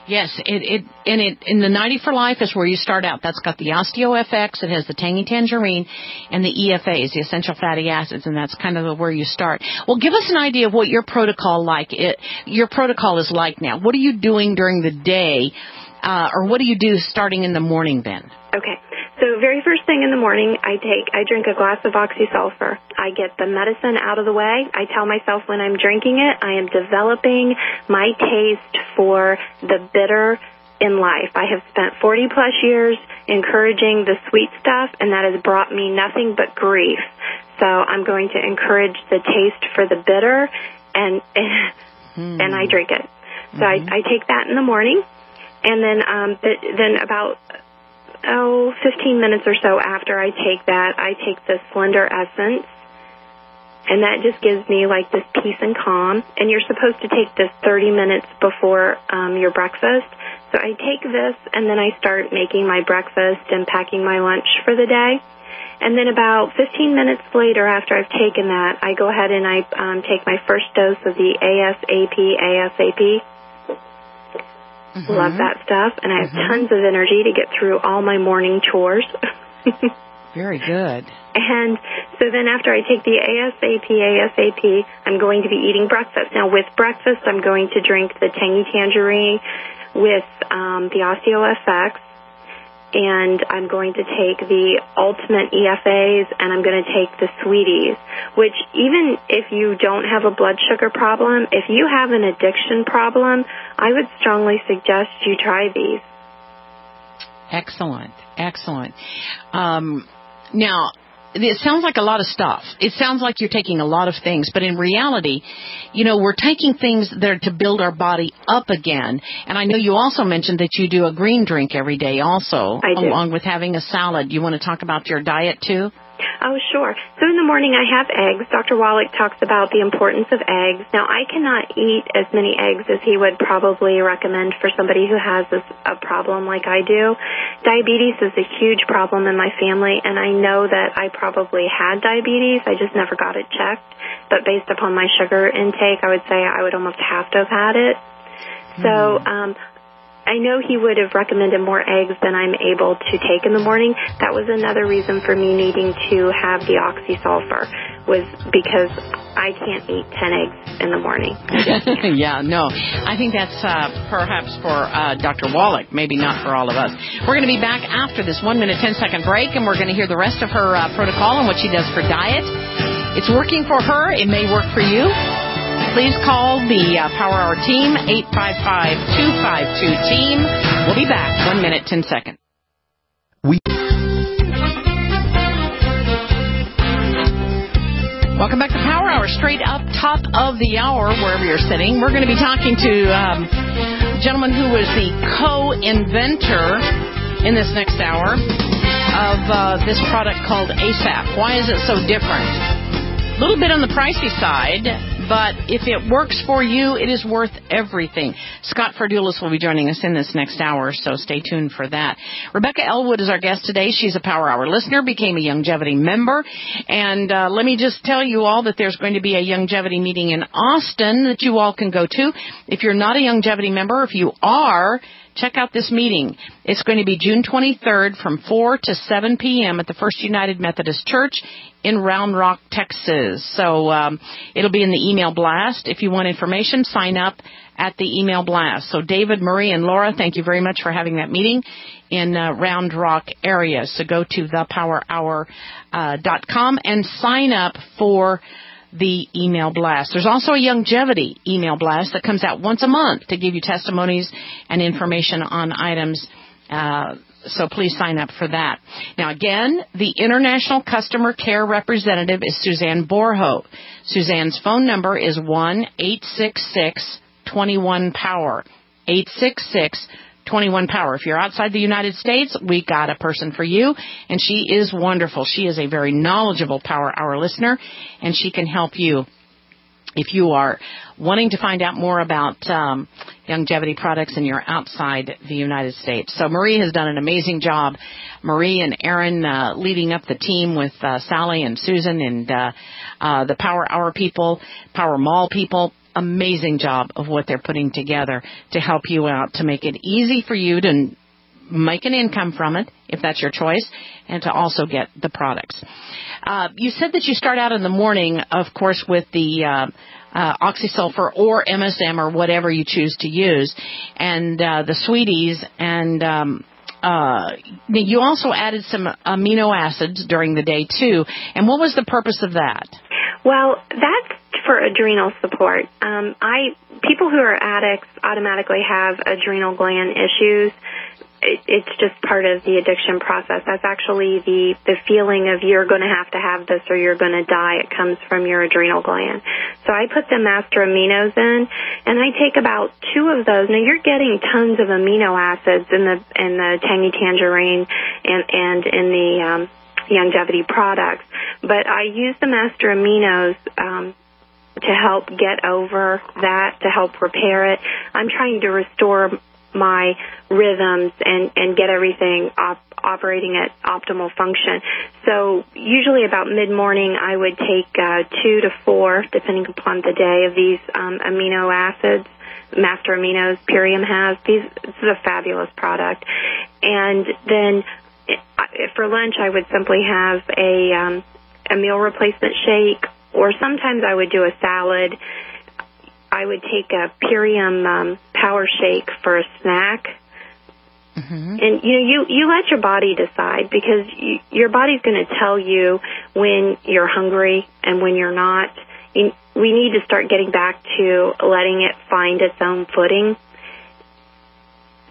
Yes, in the 90 for Life is where you start out. That's got the OsteoFX, it has the tangy tangerine, and the EFAs, the essential fatty acids, and that's kind of where you start. Well, give us an idea of what your protocol is like now. What are you doing during the day, or what do you do starting in the morning then? Okay. So very first thing in the morning, I drink a glass of oxysulfur. I get the medicine out of the way. I tell myself when I'm drinking it, I am developing my taste for the bitter in life. I have spent 40 plus years encouraging the sweet stuff, and that has brought me nothing but grief. So I'm going to encourage the taste for the bitter, and I drink it. So I take that in the morning, and then about 15 minutes or so after I take that, I take the Slender Essence, and that just gives me like this peace and calm. And you're supposed to take this 30 minutes before your breakfast. So I take this, and then I start making my breakfast and packing my lunch for the day. And then about 15 minutes later, after I've taken that, I go ahead and I take my first dose of the ASAP. Love that stuff, and I have tons of energy to get through all my morning chores. Very good. And so then after I take the ASAP, I'm going to be eating breakfast. Now with breakfast, I'm going to drink the tangy tangerine with the OsteoFX, and I'm going to take the Ultimate EFAs, and I'm going to take the Sweeties, which even if you don't have a blood sugar problem, if you have an addiction problem, I would strongly suggest you try these. Excellent. Now, it sounds like a lot of stuff. It sounds like you're taking a lot of things, but in reality, you know, we're taking things that are to build our body up again. And I know you also mentioned that you do a green drink every day also, along with having a salad. You want to talk about your diet too? Oh, sure. So in the morning I have eggs. Dr. Wallach talks about the importance of eggs. Now, I cannot eat as many eggs as he would probably recommend for somebody who has a problem like I do. Diabetes is a huge problem in my family, and I know that I probably had diabetes. I just never got it checked. But based upon my sugar intake, I would say I would almost have to have had it. So I know he would have recommended more eggs than I'm able to take in the morning. That was another reason for me needing to have the oxysulfur, was because I can't eat 10 eggs in the morning. Yeah, no. I think that's perhaps for Dr. Wallach, maybe not for all of us. We're going to be back after this 1 minute, 10-second break, and we're going to hear the rest of her protocol and what she does for diet. It's working for her. It may work for you. Please call the Power Hour team, 855-252-TEAM. We'll be back 1 minute, 10 seconds. Welcome back to Power Hour, straight up top of the hour, wherever you're sitting. We're going to be talking to a gentleman who was the co-inventor in this next hour of this product called ASAP. Why is it so different? A little bit on the pricey side, but if it works for you, it is worth everything. Scott Fardulis will be joining us in this next hour, so stay tuned for that. Rebecca Ellwood is our guest today. She's a Power Hour listener, became a Youngevity member, and let me just tell you all that there's going to be a Youngevity meeting in Austin that you all can go to. If you're not a Youngevity member, if you are, check out this meeting. It's going to be June 23rd from 4 to 7 p.m. at the First United Methodist Church in Round Rock, Texas. So it'll be in the email blast. If you want information, sign up at the email blast. So David, Marie, and Laura, thank you very much for having that meeting in Round Rock area. So go to thepowerhour.com and sign up for the email blast. There's also a Youngevity email blast that comes out once a month to give you testimonies and information on items. So please sign up for that. Now, again, the International Customer Care Representative is Suzanne Borho. Suzanne's phone number is 1-866-21-POWER. 866-21-POWER. If you're outside the United States, we got a person for you, and she is wonderful. She is a very knowledgeable Power Hour listener, and she can help you if you are wanting to find out more about Youngevity products and you're outside the United States. So Marie has done an amazing job. Marie and Aaron leading up the team with Sally and Susan and the Power Hour people, Power Mall people. Amazing job of what they're putting together to help you out, to make it easy for you to make an income from it, if that's your choice, and to also get the products. You said that you start out in the morning, of course, with the oxysulfur or MSM or whatever you choose to use, and the sweeties, and you also added some amino acids during the day, too. And what was the purpose of that? Well, that's for adrenal support. People who are addicts automatically have adrenal gland issues. It's just part of the addiction process. That's actually the feeling of you're going to have this or you're going to die. It comes from your adrenal gland. So I put the master aminos in, and I take about 2 of those. Now you're getting tons of amino acids in the Tangy Tangerine and in the Youngevity products, but I use the master aminos to help get over that, to help repair it. I'm trying to restore my rhythms and get everything operating at optimal function. So usually about mid-morning I would take 2 to 4, depending upon the day, of these amino acids, Master Aminos, Purium has. This is a fabulous product. And then for lunch I would simply have a meal replacement shake, or sometimes I would do a salad. I would take a Purium Power Shake for a snack. Mm-hmm. And you let your body decide, because your body's going to tell you when you're hungry and when you're not. We need to start getting back to letting it find its own footing.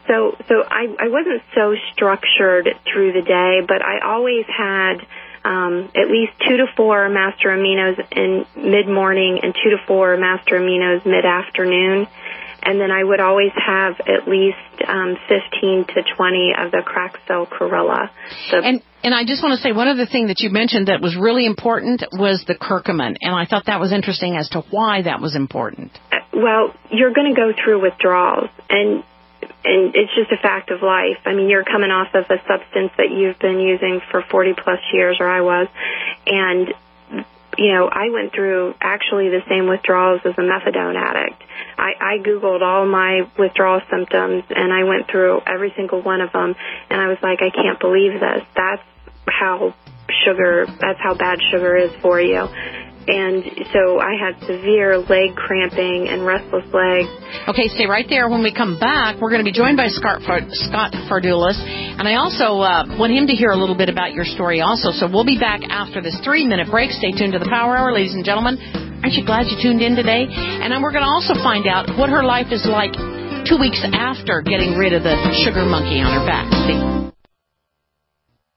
So I wasn't so structured through the day, but I always had at least 2 to 4 Master Aminos in mid-morning and 2 to 4 Master Aminos mid-afternoon. And then I would always have at least 15 to 20 of the cracked cell chlorella. And I just want to say, one other thing that you mentioned that was really important was the curcumin. And I thought that was interesting as to why that was important. Well, you're going to go through withdrawals, and it's just a fact of life. I mean, you're coming off of a substance that you've been using for 40-plus years, or I was, and, I went through actually the same withdrawals as a methadone addict. I Googled all my withdrawal symptoms, and I went through every single one of them, and I was like, I can't believe this. That's how bad sugar is for you. And so I had severe leg cramping and restless legs. Okay, stay right there. When we come back, we're going to be joined by Scott Fardulis. And I also want him to hear a little bit about your story also. So we'll be back after this 3-minute break. Stay tuned to the Power Hour, ladies and gentlemen. Aren't you glad you tuned in today? And then we're going to also find out what her life is like 2 weeks after getting rid of the sugar monkey on her back. See?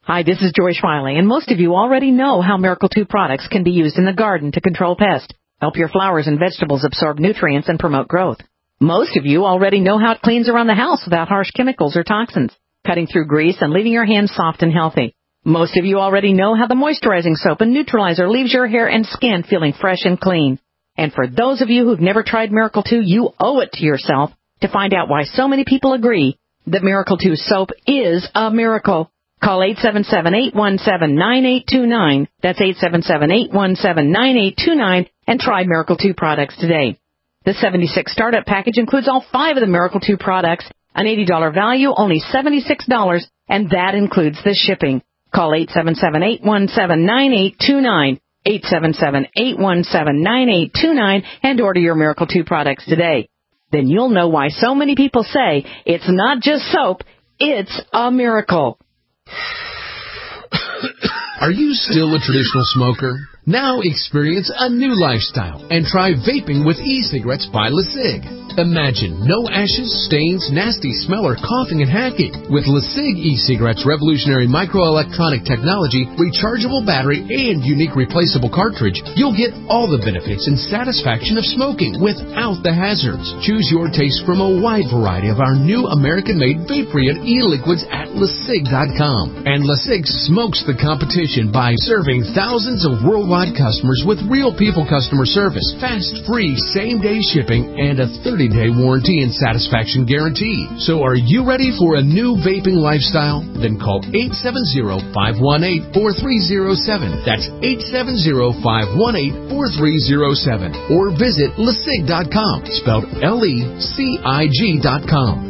Hi, this is Joyce Riley, and most of you already know how Miracle 2 products can be used in the garden to control pests, help your flowers and vegetables absorb nutrients, and promote growth. Most of you already know how it cleans around the house without harsh chemicals or toxins, cutting through grease and leaving your hands soft and healthy. Most of you already know how the moisturizing soap and neutralizer leaves your hair and skin feeling fresh and clean. And for those of you who've never tried Miracle 2, you owe it to yourself to find out why so many people agree that Miracle 2 soap is a miracle. Call 877-817-9829. That's 877-817-9829 and try Miracle 2 products today. The 76 startup package includes all 5 of the Miracle 2 products, an $80 value, only $76, and that includes the shipping. Call 877-817-9829, 877-817-9829, and order your Miracle 2 products today. Then you'll know why so many people say it's not just soap, it's a miracle. Are you still a traditional smoker? Now experience a new lifestyle and try vaping with e-cigarettes by LeSig. Imagine no ashes, stains, nasty smell, or coughing and hacking. With LeSig e-cigarettes' revolutionary microelectronic technology, rechargeable battery, and unique replaceable cartridge, you'll get all the benefits and satisfaction of smoking without the hazards. Choose your taste from a wide variety of our new American-made vape-free and e-liquids at LeSig.com. And LeSig smokes the competition by serving thousands of worldwide customers with real people customer service, fast, free, same-day shipping, and a 30-day warranty and satisfaction guarantee. So are you ready for a new vaping lifestyle? Then call 870-518-4307. That's 870-518-4307. Or visit LeSig.com, spelled LECIG.com.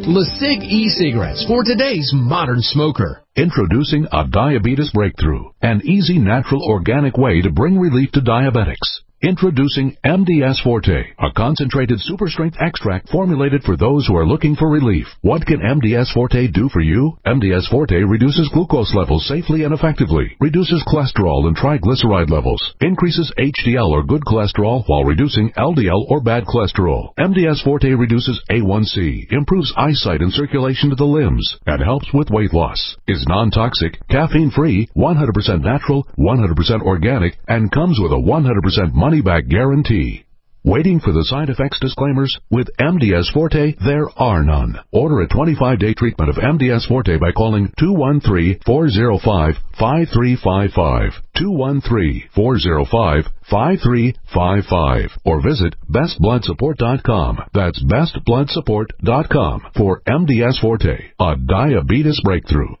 LeSig e-cigarettes for today's modern smoker. Introducing a diabetes breakthrough, an easy, natural, organic way to bring relief to diabetics. Introducing MDS Forte, a concentrated super-strength extract formulated for those who are looking for relief. What can MDS Forte do for you? MDS Forte reduces glucose levels safely and effectively, reduces cholesterol and triglyceride levels, increases HDL or good cholesterol while reducing LDL or bad cholesterol. MDS Forte reduces A1C, improves eyesight and circulation to the limbs, and helps with weight loss. Is non-toxic, caffeine-free, 100% natural, 100% organic, and comes with a 100% money-back guarantee. Waiting for the side effects disclaimers? With MDS Forte, there are none. Order a 25-day treatment of MDS Forte by calling 213-405-5355, 213-405-5355, or visit bestbloodsupport.com. That's bestbloodsupport.com for MDS Forte, a diabetes breakthrough.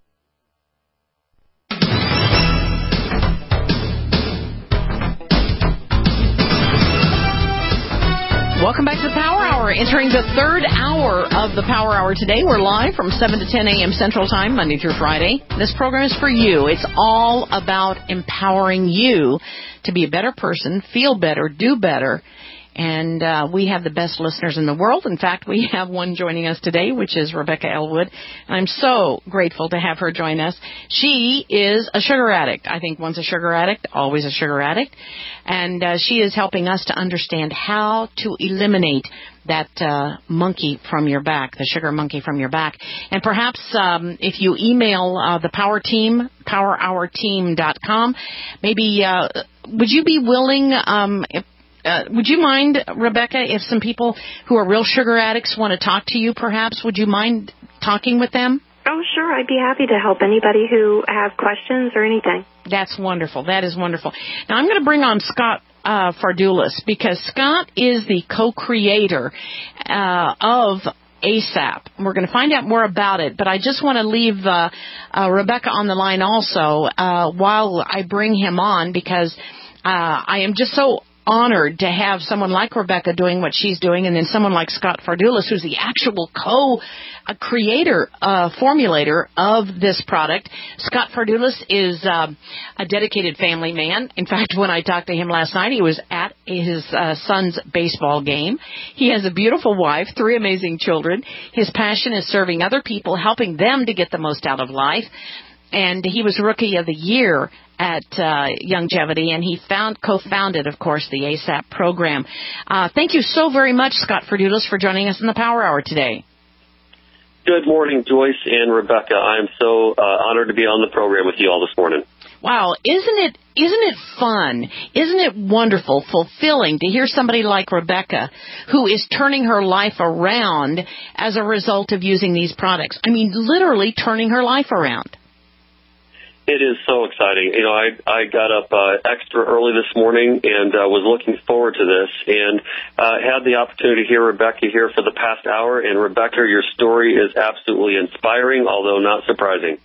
Welcome back to the Power Hour. Entering the third hour of the Power Hour today. We're live from 7 to 10 a.m. Central Time, Monday through Friday. This program is for you. It's all about empowering you to be a better person, feel better, do better. And we have the best listeners in the world. In fact, we have one joining us today, which is Rebecca Ellwood. And I'm so grateful to have her join us. She is a sugar addict. I think once a sugar addict, always a sugar addict. And she is helping us to understand how to eliminate that monkey from your back, the sugar monkey from your back. And perhaps if you email the Power Team, powerhourteam.com, maybe would you be willing, would you mind, Rebecca, if some people who are real sugar addicts want to talk to you, perhaps? Would you mind talking with them? Oh, sure. I'd be happy to help anybody who have questions or anything. That's wonderful. That is wonderful. Now, I'm going to bring on Scott Fardulis, because Scott is the co-creator of ASAP. We're going to find out more about it, but I just want to leave Rebecca on the line also while I bring him on, because I am just so honored to have someone like Rebecca doing what she's doing, and then someone like Scott Fardulis, who's the actual co-creator, formulator of this product. Scott Fardulis is a dedicated family man. In fact, when I talked to him last night, he was at his son's baseball game. He has a beautiful wife, 3 amazing children. His passion is serving other people, helping them to get the most out of life. And he was Rookie of the Year at Longevity, and he co-founded, of course, the ASAP program. Thank you so very much, Scott Fardulis, for joining us in the Power Hour today. Good morning, Joyce and Rebecca. I am so honored to be on the program with you all this morning. Wow, isn't it fun? Isn't it wonderful, fulfilling to hear somebody like Rebecca who is turning her life around as a result of using these products? I mean, literally turning her life around. It is so exciting. You know, I got up extra early this morning and was looking forward to this, and had the opportunity to hear Rebecca here for the past hour. And Rebecca, your story is absolutely inspiring, although not surprising.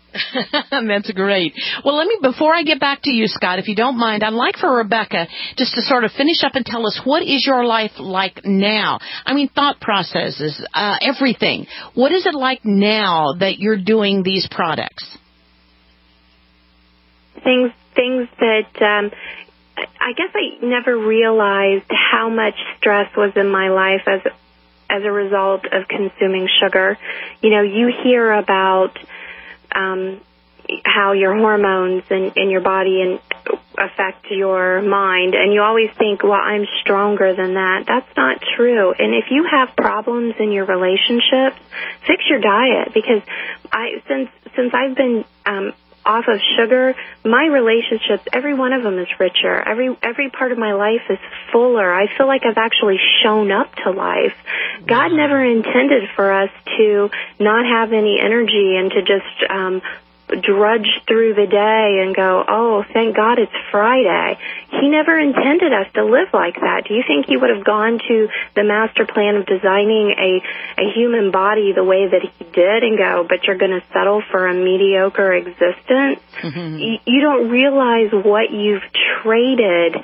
That's great. Well, before I get back to you, Scott, if you don't mind, I'd like for Rebecca just to sort of finish up and tell us, what is your life like now? I mean, thought processes, everything. What is it like now that you're doing these products? Things that I guess I never realized how much stress was in my life as a result of consuming sugar. You know, you hear about how your hormones in your body affect your mind, and you always think, well, I'm stronger than that. That's not true. And if you have problems in your relationships, fix your diet, because since I've been off of sugar, my relationships, every one of them is richer. Every part of my life is fuller. I feel like I've actually shown up to life. God never intended for us to not have any energy and to just drudge through the day and go, oh, thank God it's Friday. He never intended us to live like that. Do you think he would have gone to the master plan of designing a human body the way that he did and go, but you're going to settle for a mediocre existence? Mm-hmm. You don't realize what you've traded,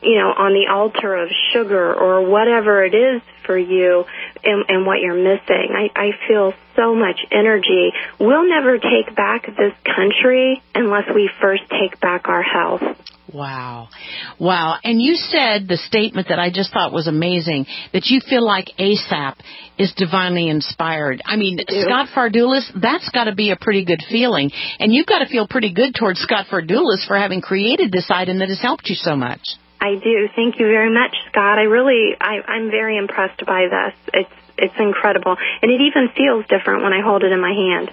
you know, on the altar of sugar or whatever it is for you, and what you're missing. I feel so much energy. We'll never take back this country unless we first take back our health. Wow. Wow. And you said the statement that I just thought was amazing, that you feel like ASAP is divinely inspired. I mean, Scott Fardulis, that's got to be a pretty good feeling. And you've got to feel pretty good towards Scott Fardulis for having created this item that has helped you so much. I do. Thank you very much, Scott. I'm very impressed by this. It's incredible. And it even feels different when I hold it in my hand.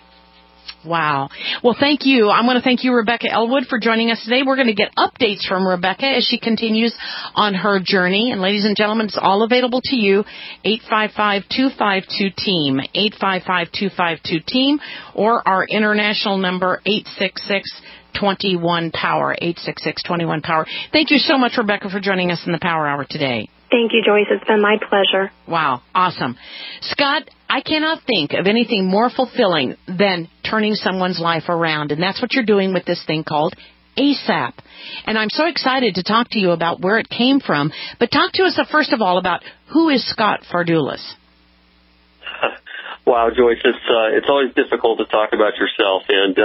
Wow. Well, thank you. I want to thank you, Rebecca Ellwood, for joining us today. We're going to get updates from Rebecca as she continues on her journey. And ladies and gentlemen, it's all available to you, 855-252-TEAM, 855-252-TEAM, or our international number, 866-21-POWER, 866-21-POWER. Thank you so much, Rebecca, for joining us in the Power Hour today. Thank you, Joyce. It's been my pleasure. Wow. Awesome. Scott, I cannot think of anything more fulfilling than turning someone's life around, and that's what you're doing with this thing called ASAP. And I'm so excited to talk to you about where it came from, but talk to us first of all about who is Scott Fardulis. Wow, Joyce, it's always difficult to talk about yourself, and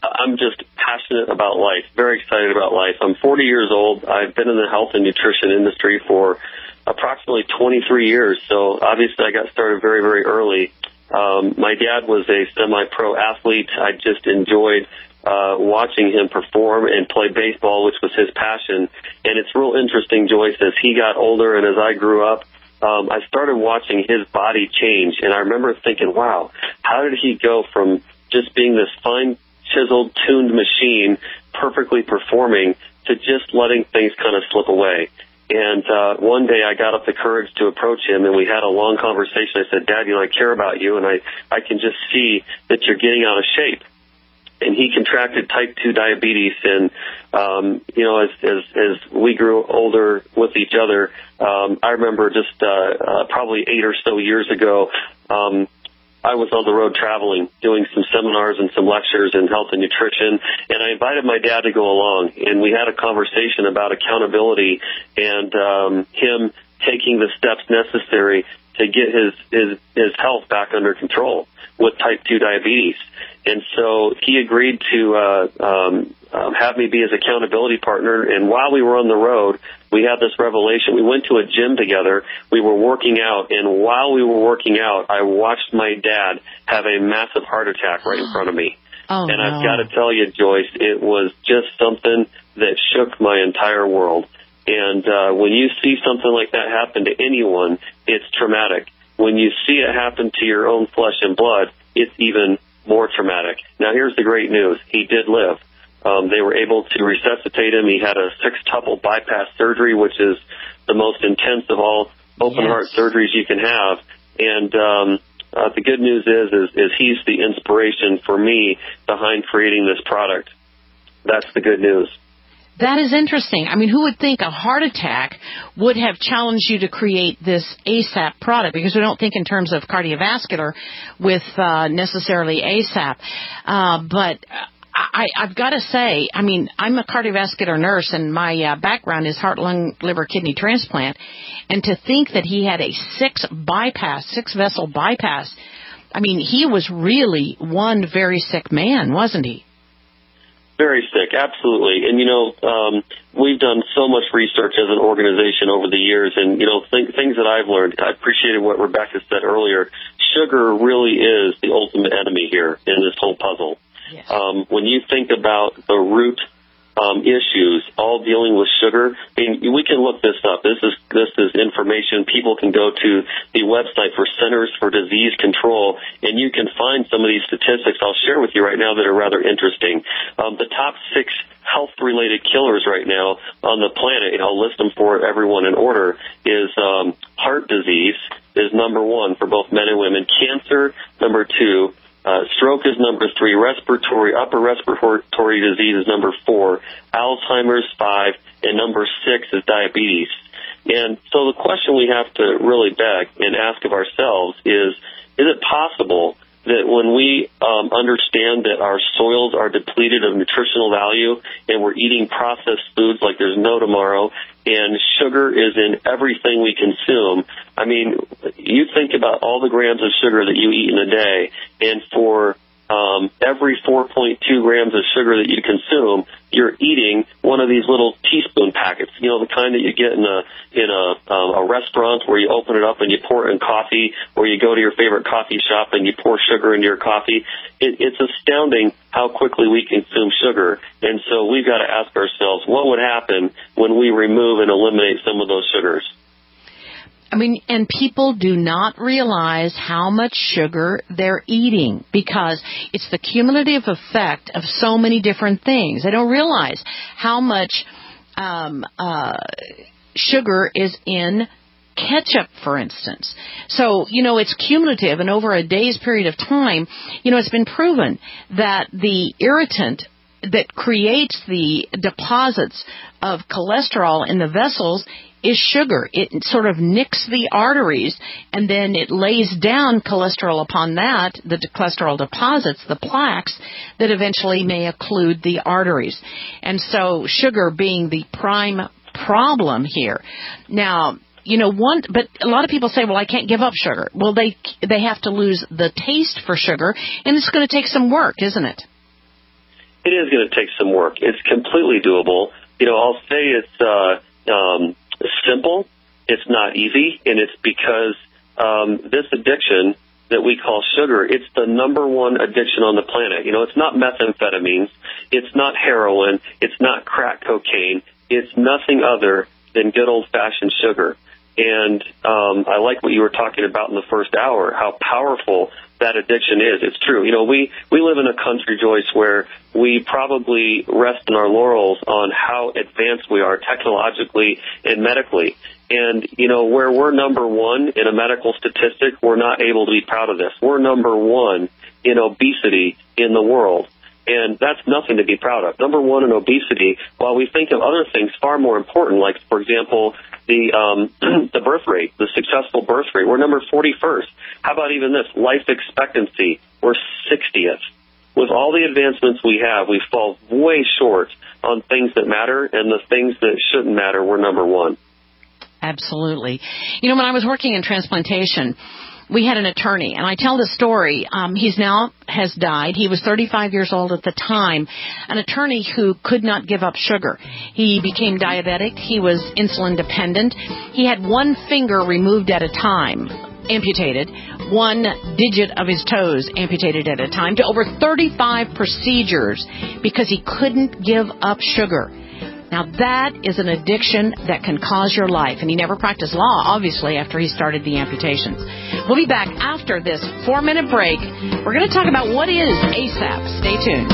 I'm just passionate about life, very excited about life. I'm 40 years old. I've been in the health and nutrition industry for approximately 23 years, so obviously I got started very, very early. My dad was a semi-pro athlete. I just enjoyed watching him perform and play baseball, which was his passion. And it's real interesting, Joyce, as he got older and as I grew up, I started watching his body change, and I remember thinking, wow, how did he go from just being this fine, chiseled, tuned machine, perfectly performing, to just letting things kind of slip away? And one day I got up the courage to approach him, and we had a long conversation. I said, Dad, I care about you, and I can just see that you're getting out of shape. And he contracted type 2 diabetes, and as we grew older with each other, I remember just probably 8 or so years ago, I was on the road traveling, doing some seminars and some lectures in health and nutrition, and I invited my dad to go along, and we had a conversation about accountability and him taking the steps necessary to get his health back under control with type 2 diabetes. And so he agreed to have me be his accountability partner. And while we were on the road, we had this revelation. We went to a gym together. We were working out. And while we were working out, I watched my dad have a massive heart attack right in front of me. Oh, and no. I've got to tell you, Joyce, it was just something that shook my entire world. And when you see something like that happen to anyone, it's traumatic. When you see it happen to your own flesh and blood, it's even more traumatic. Now, here's the great news. He did live. They were able to resuscitate him. He had a 6-tuple bypass surgery, which is the most intense of all open-heart surgeries you can have. And the good news is he's the inspiration for me behind creating this product. That's the good news. That is interesting. I mean, who would think a heart attack would have challenged you to create this ASAP product? Because we don't think in terms of cardiovascular with necessarily ASAP. But I've got to say, I mean, I'm a cardiovascular nurse, and my background is heart, lung, liver, kidney transplant. And to think that he had a 6-vessel bypass, I mean, he was really one very sick man, wasn't he? Very sick, absolutely. And, we've done so much research as an organization over the years, and, things that I've learned. I appreciated what Rebecca said earlier. Sugar really is the ultimate enemy here in this whole puzzle. Yes. When you think about the root issues all dealing with sugar, I mean, we can look this up. This is information. People can go to the website for Centers for Disease Control, and you can find some of these statistics I'll share with you right now that are rather interesting. The top 6 health-related killers right now on the planet, and I'll list them for everyone in order, is heart disease is number 1 for both men and women. Cancer, number 2. Stroke is number 3. Upper respiratory disease is number 4. Alzheimer's 5, and number 6 is diabetes. And so the question we have to really beg and ask of ourselves is it possible that when we understand that our soils are depleted of nutritional value and we're eating processed foods like there's no tomorrow, and sugar is in everything we consume. I mean, you think about all the grams of sugar that you eat in a day, and for every 4.2 grams of sugar that you consume, you're eating one of these little teaspoon packets, the kind that you get in a restaurant where you open it up and you pour it in coffee, or you go to your favorite coffee shop and you pour sugar into your coffee. It's astounding how quickly we consume sugar. And so we've got to ask ourselves, what would happen when we remove and eliminate some of those sugars? I mean, and people do not realize how much sugar they're eating because it's the cumulative effect of so many different things. They don't realize how much sugar is in ketchup, for instance. So, it's cumulative, and over a day's period of time, it's been proven that the irritant that creates the deposits of cholesterol in the vessels is sugar. It sort of nicks the arteries, and then it lays down cholesterol upon that, the cholesterol deposits, the plaques, that eventually may occlude the arteries. And so sugar being the prime problem here. Now, but a lot of people say, well, I can't give up sugar. Well, they have to lose the taste for sugar, and it's going to take some work, isn't it? It is going to take some work. It's completely doable. I'll say it's simple. It's not easy, and it's because this addiction that we call sugar, it's the number 1 addiction on the planet. It's not methamphetamines. It's not heroin. It's not crack cocaine. It's nothing other than good old-fashioned sugar. And I like what you were talking about in the first hour, how powerful that addiction is. It's true. We live in a country, Joyce, where we probably rest in our laurels on how advanced we are technologically and medically. And, where we're number 1 in a medical statistic, we're not able to be proud of this. We're number 1 in obesity in the world. And that's nothing to be proud of. Number one in obesity, while we think of other things far more important, like, for example, the birth rate, the successful birth rate, we're number 41st. How about even this? Life expectancy, we're 60th. With all the advancements we have, we fall way short on things that matter, and the things that shouldn't matter, we're number one. Absolutely. You know, when I was working in transplantation, we had an attorney, and I tell this story. He's now has died. He was 35 years old at the time, an attorney who could not give up sugar. He became diabetic. He was insulin dependent. He had one finger removed at a time, amputated, one digit of his toes amputated at a time, to over 35 procedures because he couldn't give up sugar. Now, that is an addiction that can cause your life. And he never practiced law, obviously, after he started the amputations. We'll be back after this 4-minute break. We're going to talk about what is ASAP. Stay tuned.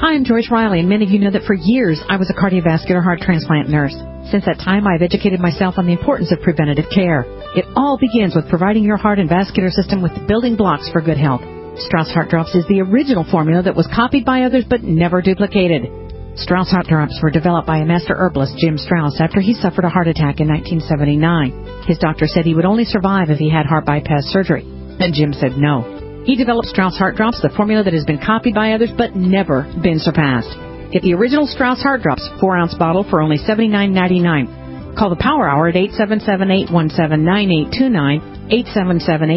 Hi, I'm Joyce Riley, and many of you know that for years I was a cardiovascular heart transplant nurse. Since that time, I've educated myself on the importance of preventative care. It all begins with providing your heart and vascular system with the building blocks for good health. Strauss Heart Drops is the original formula that was copied by others but never duplicated. Strauss Heart Drops were developed by a master herbalist, Jim Strauss, after he suffered a heart attack in 1979. His doctor said he would only survive if he had heart bypass surgery, and Jim said no. He developed Strauss Heart Drops, the formula that has been copied by others but never been surpassed. Get the original Strauss Heart Drops 4-ounce bottle for only $79.99. Call the Power Hour at 877-817-9829,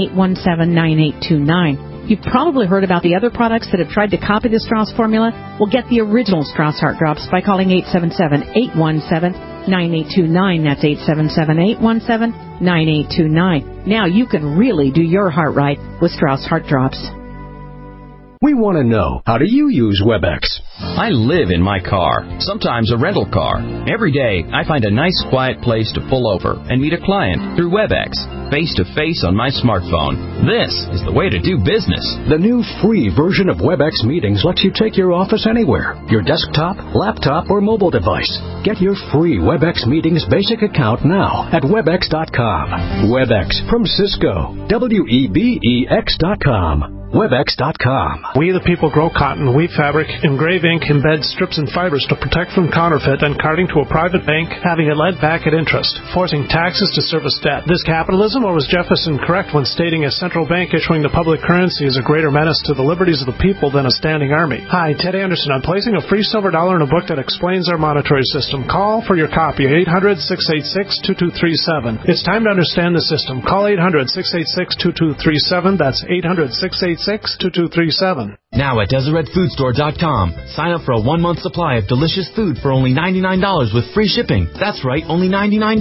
877-817-9829. You've probably heard about the other products that have tried to copy the Strauss formula. Well, get the original Strauss Heart Drops by calling 877-817-9829. That's 877-817-9829. Now you can really do your heart right with Strauss Heart Drops. We want to know, how do you use WebEx? I live in my car, sometimes a rental car. Every day, I find a nice quiet place to pull over and meet a client through WebEx, face-to-face on my smartphone. This is the way to do business. The new free version of WebEx Meetings lets you take your office anywhere, your desktop, laptop, or mobile device. Get your free WebEx Meetings basic account now at Webex.com. WebEx from Cisco. WEBEX.com. Webex.com. We the people grow cotton, weave fabric, engrave ink, embed strips and fibers to protect from counterfeit and carting to a private bank, having it lent back at interest, forcing taxes to service debt. This capitalism, or was Jefferson correct when stating a central bank issuing the public currency is a greater menace to the liberties of the people than a standing army? Hi, Ted Anderson. I'm placing a free silver dollar in a book that explains our monetary system. Call for your copy at 800-686-2237. It's time to understand the system. Call 800-686-2237. That's 800-686-2237. Now at DeseretFoodStore.com. Sign up for a 1-month supply of delicious food for only $99 with free shipping. That's right, only $99.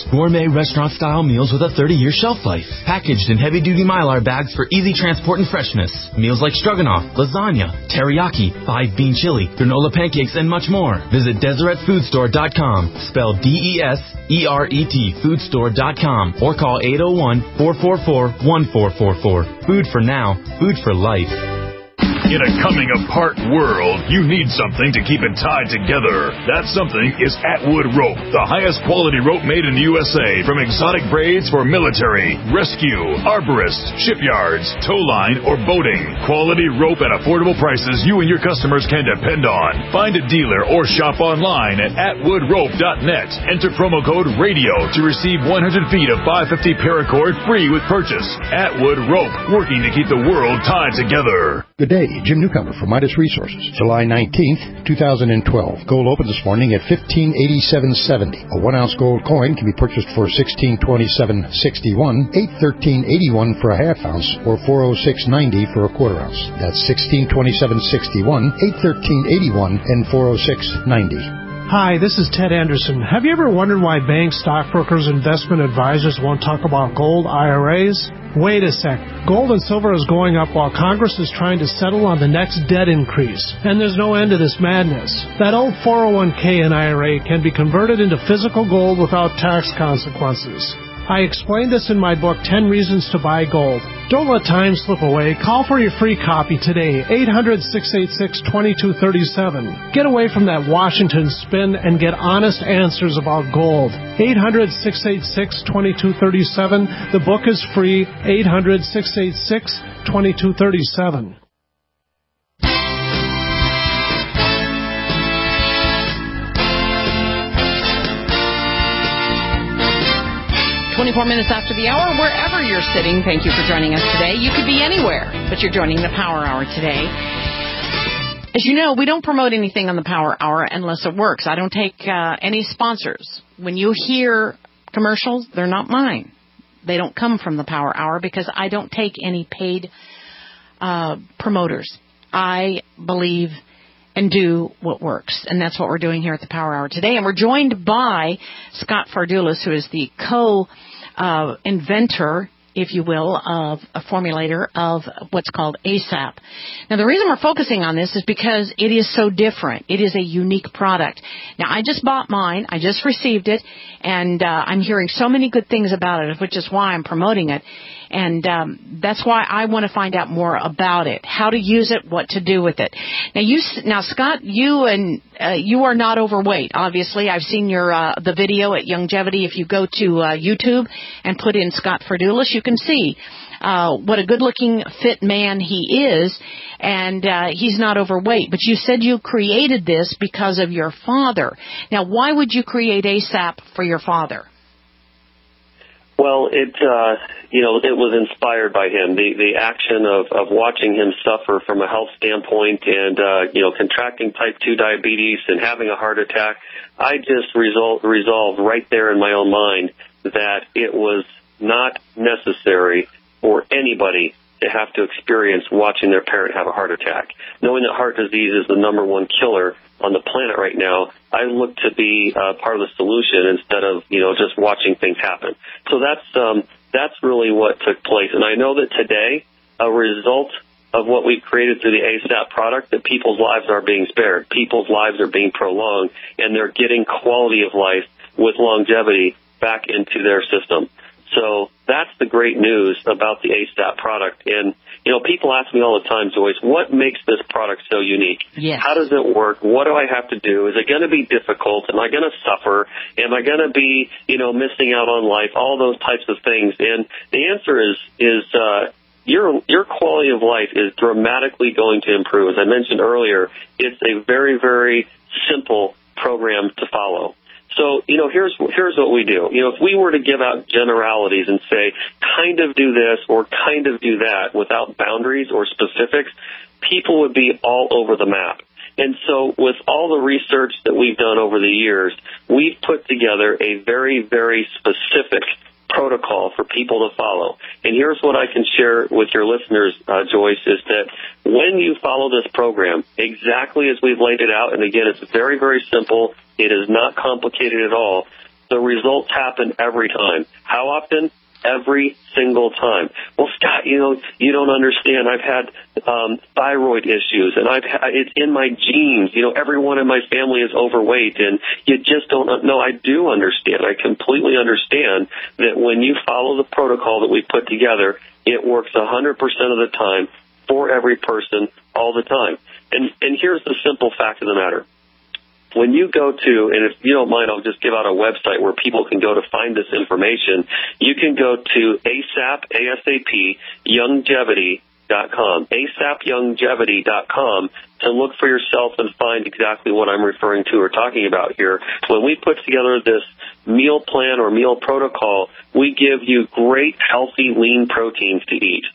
Gourmet restaurant-style meals with a 30-year shelf life. Packaged in heavy-duty Mylar bags for easy transport and freshness. Meals like stroganoff, lasagna, teriyaki, 5-bean chili, granola pancakes, and much more. Visit DeseretFoodStore.com. Spelled DESERET Foodstore.com. Or call 801-444-1444. Food for now, food for life. In a coming apart world, you need something to keep it tied together. That something is Ellwood Rope, the highest quality rope made in the USA, from exotic braids for military, rescue, arborists, shipyards, tow line, or boating. Quality rope at affordable prices you and your customers can depend on. Find a dealer or shop online at atwoodrope.net. Enter promo code RADIO to receive 100 feet of 550 paracord free with purchase. Ellwood Rope, working to keep the world tied together. Good day, Jim Newcomer from Midas Resources. July 19th, 2012. Gold opened this morning at $1587.70. A 1-ounce gold coin can be purchased for $1627.61, $813.81 for a half ounce, or $406.90 for a quarter ounce. That's $1627.61, $813.81, and $406.90. Hi, this is Ted Anderson. Have you ever wondered why banks, stockbrokers, investment advisors won't talk about gold IRAs? Wait a sec. Gold and silver is going up while Congress is trying to settle on the next debt increase. And there's no end to this madness. That old 401k and IRA can be converted into physical gold without tax consequences. I explained this in my book, 10 Reasons to Buy Gold. Don't let time slip away. Call for your free copy today, 800-686-2237. Get away from that Washington spin and get honest answers about gold. 800-686-2237. The book is free, 800-686-2237. 24 minutes after the hour, wherever you're sitting, thank you for joining us today. You could be anywhere, but you're joining the Power Hour today. As you know, we don't promote anything on the Power Hour unless it works. I don't take any sponsors. When you hear commercials, they're not mine. They don't come from the Power Hour because I don't take any paid promoters. I believe and do what works. And that's what we're doing here at the Power Hour today. And we're joined by Scott Fardulis, who is the co-inventor, if you will, of a formulator of what's called ASAP. Now, the reason we're focusing on this is because it is so different. It is a unique product. Now, I just bought mine. I just received it. And I'm hearing so many good things about it, which is why I'm promoting it. And that's why I want to find out more about it, how to use it, what to do with it. Now, Scott, you are not overweight. Obviously, I've seen the video at Longevity. If you go to YouTube and put in Scott Fardulis, you can see what a good-looking, fit man he is, and he's not overweight. But you said you created this because of your father. Now, why would you create ASAP for your father? Well, it was inspired by him. The action of watching him suffer from a health standpoint and, contracting type 2 diabetes and having a heart attack, I just resolved right there in my own mind that it was not necessary for anybody to have to experience watching their parent have a heart attack. Knowing that heart disease is the number one killer on the planet right now, I look to be part of the solution instead of, just watching things happen. So that's really what took place. And I know that today, a result of what we've created through the ASAP product, that people's lives are being spared, people's lives are being prolonged, and they're getting quality of life with longevity back into their system. So that's the great news about the ASAP product. And, people ask me all the time, Joyce, what makes this product so unique? Yes. How does it work? What do I have to do? Is it going to be difficult? Am I going to suffer? Am I going to be, missing out on life? All those types of things. And the answer is your quality of life is dramatically going to improve. As I mentioned earlier, it's a very, very simple program to follow. So, here's what we do. If we were to give out generalities and say, kind of do this or kind of do that without boundaries or specifics, people would be all over the map. And so with all the research that we've done over the years, we've put together a very, very specific protocol for people to follow. And here's what I can share with your listeners, Joyce, is that when you follow this program exactly as we've laid it out, and again, it's very, very simple. It is not complicated at all. The results happen every time. How often? Every single time. Well, Scott, you don't understand. I've had thyroid issues, and it's in my genes. Everyone in my family is overweight, and you just don't know. I do understand. I completely understand that when you follow the protocol that we put together, it works 100% of the time for every person all the time. And here's the simple fact of the matter. When you go to, and if you don't mind, I'll just give out a website where people can go to find this information. You can go to ASAP, Longevity.com, ASAPLongevity.com, to look for yourself and find exactly what I'm referring to or talking about here. When we put together this meal plan or meal protocol, we give you great, healthy, lean proteins to eat.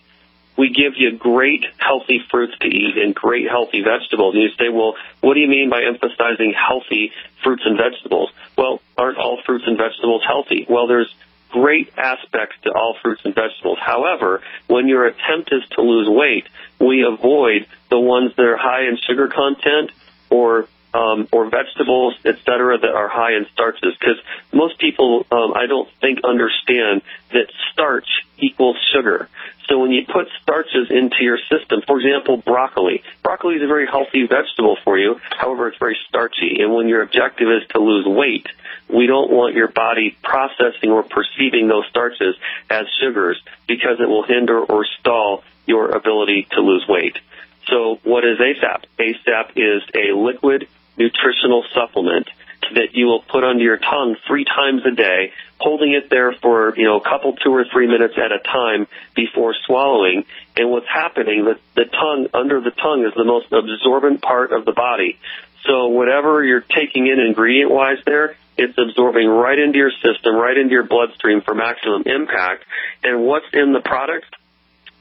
We give you great, healthy fruits to eat and great, healthy vegetables. And you say, well, what do you mean by emphasizing healthy fruits and vegetables? Well, aren't all fruits and vegetables healthy? Well, there's great aspects to all fruits and vegetables. However, when your attempt is to lose weight, we avoid the ones that are high in sugar content or vegetables, et cetera, that are high in starches. Because most people, I don't think, understand that starch equals sugar. So when you put starches into your system, for example, broccoli. Broccoli is a very healthy vegetable for you. However, it's very starchy. And when your objective is to lose weight, we don't want your body processing or perceiving those starches as sugars because it will hinder or stall your ability to lose weight. So what is ASAP? ASAP is a liquid nutritional supplement that you will put under your tongue 3 times a day, holding it there for, a couple, 2 or 3 minutes at a time before swallowing. And what's happening, the tongue, under the tongue is the most absorbent part of the body. So whatever you're taking in ingredient-wise there, It's absorbing right into your system, right into your bloodstream for maximum impact. And what's in the product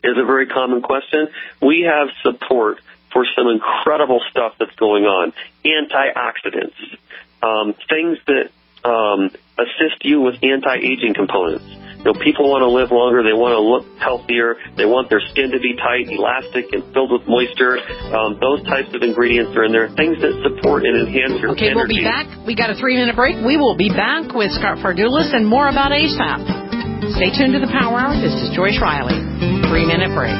is a very common question. We have support for some incredible stuff that's going on. Antioxidants, things that assist you with anti-aging components. You know, people want to live longer. They want to look healthier. They want their skin to be tight, elastic, and filled with moisture. Those types of ingredients are in there. Things that support and enhance your energy. We'll be back. We got a 3-minute break. We will be back with Scott Fardulis and more about ASAP. Stay tuned to the Power Hour. This is Joyce Riley. 3-minute break.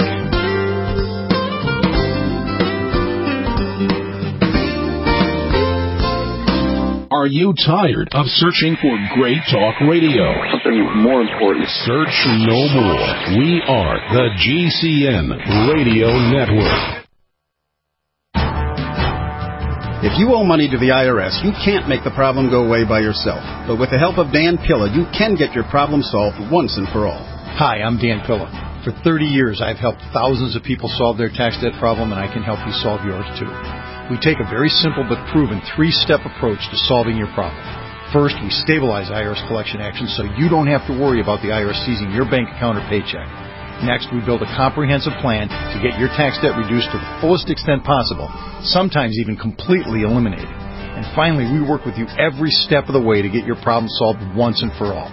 Are you tired of searching for great talk radio? Something more important. Search no more. We are the GCN Radio Network. If you owe money to the IRS, you can't make the problem go away by yourself. But with the help of Dan Pilla, you can get your problem solved once and for all. Hi, I'm Dan Pilla. For 30 years, I've helped thousands of people solve their tax debt problem, and I can help you solve yours too. We take a very simple but proven 3-step approach to solving your problem. First, we stabilize IRS collection actions so you don't have to worry about the IRS seizing your bank account or paycheck. Next, we build a comprehensive plan to get your tax debt reduced to the fullest extent possible, sometimes even completely eliminated. And finally, we work with you every step of the way to get your problem solved once and for all.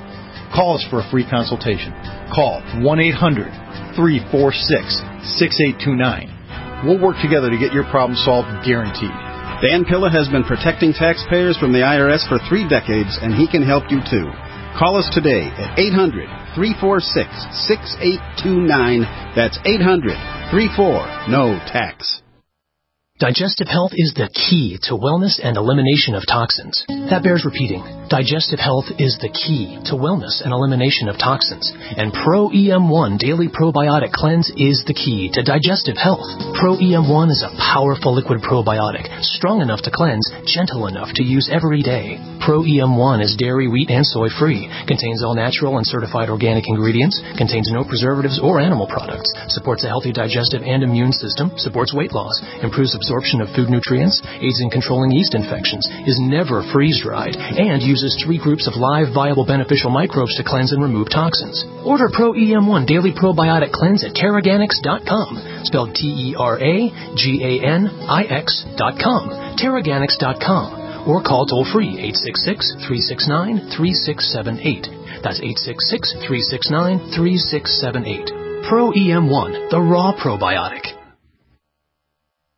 Call us for a free consultation. Call 1-800-346-6829. We'll work together to get your problem solved, guaranteed. Dan Pilla has been protecting taxpayers from the IRS for 3 decades, and he can help you too. Call us today at 800-346-6829. That's 800-34-NO-TAX. Digestive health is the key to wellness and elimination of toxins. That bears repeating. Digestive health is the key to wellness and elimination of toxins. And Pro EM1 Daily Probiotic Cleanse is the key to digestive health. Pro EM1 is a powerful liquid probiotic, strong enough to cleanse, gentle enough to use every day. Pro EM1 is dairy, wheat, and soy free, contains all natural and certified organic ingredients, contains no preservatives or animal products, supports a healthy digestive and immune system, supports weight loss, improves absorption of food nutrients, aids in controlling yeast infections, is never freeze-dried, and uses 3 groups of live, viable, beneficial microbes to cleanse and remove toxins. Order Pro EM1 Daily Probiotic Cleanse at Terraganics.com, spelled TerraGanix.com, Terraganics.com, or call toll-free 866-369-3678. That's 866-369-3678. Pro EM1, the raw probiotic.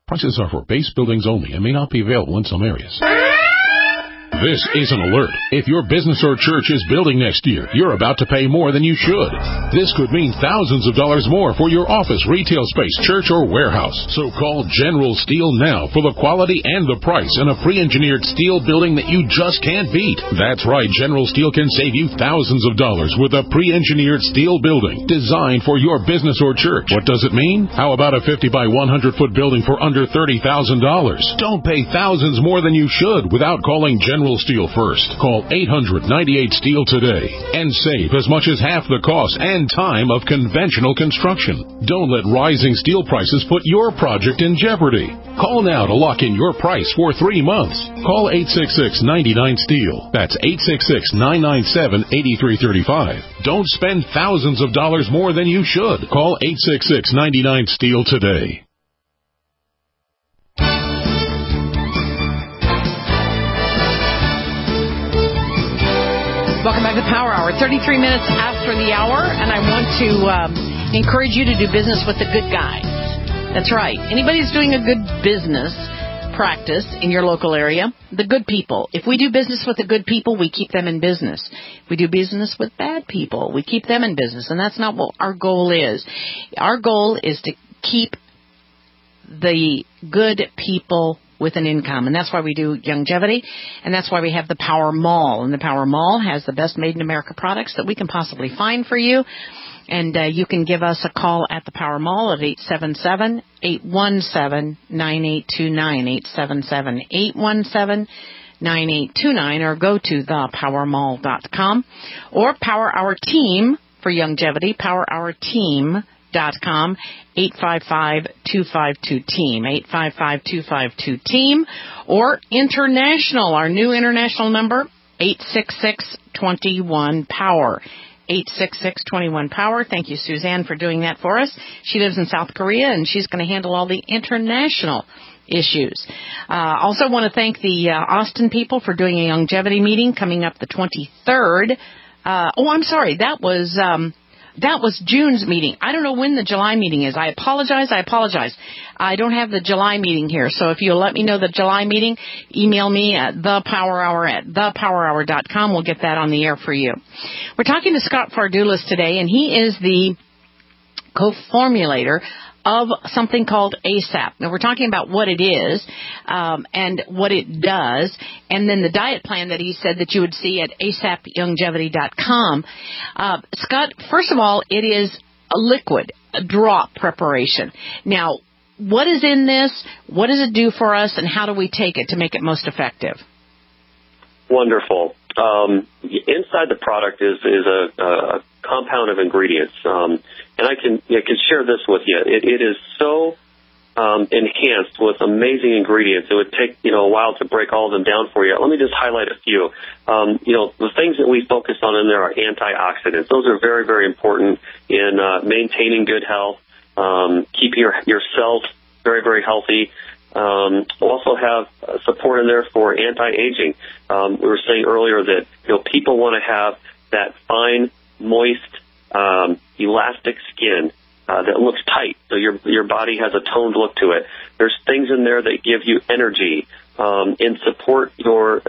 Prices are for base buildings only and may not be available in some areas. This is an alert. If your business or church is building next year, you're about to pay more than you should. This could mean thousands of dollars more for your office, retail space, church, or warehouse. So call General Steel now for the quality and the price in a pre-engineered steel building that you just can't beat. That's right, General Steel can save you thousands of dollars with a pre-engineered steel building designed for your business or church. What does it mean? How about a 50 by 100 foot building for under $30,000? Don't pay thousands more than you should without calling General Steel first. Call 800-98-STEEL today and save as much as half the cost and time of conventional construction. Don't let rising steel prices put your project in jeopardy. Call now to lock in your price for 3 months. Call 866-99-STEEL. That's 866-997-8335. Don't spend thousands of dollars more than you should. Call 866-99-STEEL today. Welcome back to Power Hour. 33 minutes after the hour, and I want to encourage you to do business with the good guys. That's right. Anybody who's doing a good business practice in your local area, the good people. If we do business with the good people, we keep them in business. If we do business with bad people, we keep them in business, and that's not what our goal is. Our goal is to keep the good people with an income, and that's why we do longevity, and that's why we have the Power Mall. And the Power Mall has the best made-in-America products that we can possibly find for you, and you can give us a call at the Power Mall at 877-817-9829, 877-817-9829, or go to thepowermall.com, or Power Hour Team for longevity, powerourteam.com, 855-252-TEAM, 855-252-TEAM, or international, our new international number, 866-21-POWER. 866-21-POWER. Thank you, Suzanne, for doing that for us. She lives in South Korea, and she's going to handle all the international issues. Also want to thank the Austin people for doing a longevity meeting coming up the 23rd. I'm sorry. That was June's meeting. I don't know when the July meeting is. I apologize. I don't have the July meeting here. So if you'll let me know the July meeting, email me at thepowerhour@thepowerhour.com. We'll get that on the air for you. We're talking to Scott Fardulis today, and he is the co-formulator of something called ASAP. Now, we're talking about what it is and what it does, and then the diet plan that he said that you would see at asaplongevity.com. Scott, first of all, it is a liquid, a drop preparation. Now, what is in this? What does it do for us, and how do we take it to make it most effective? Wonderful. Inside the product is a compound of ingredients, and I can share this with you. It is so enhanced with amazing ingredients. It would take a while to break all of them down for you. Let me just highlight a few. The things that we focus on in there are antioxidants. Those are very, very important in maintaining good health, keeping your cells very, very healthy. We'll also have support in there for anti-aging. We were saying earlier that people want to have that fine, moist, elastic skin that looks tight, so your body has a toned look to it. There's things in there that give you energy and support your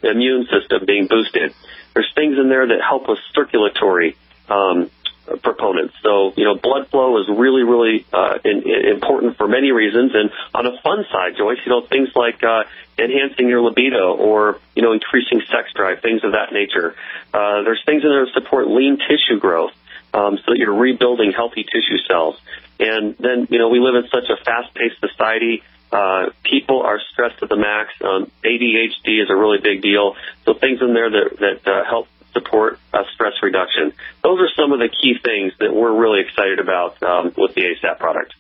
immune system being boosted. There's things in there that help with circulatory proponents. So, blood flow is really, really important for many reasons. And on a fun side, Joyce, things like enhancing your libido or, increasing sex drive, things of that nature. There's things in there that support lean tissue growth, so that you're rebuilding healthy tissue cells. And then, we live in such a fast-paced society. People are stressed to the max. ADHD is a really big deal. So things in there that help support stress reduction. Those are some of the key things that we're really excited about with the ASAP product.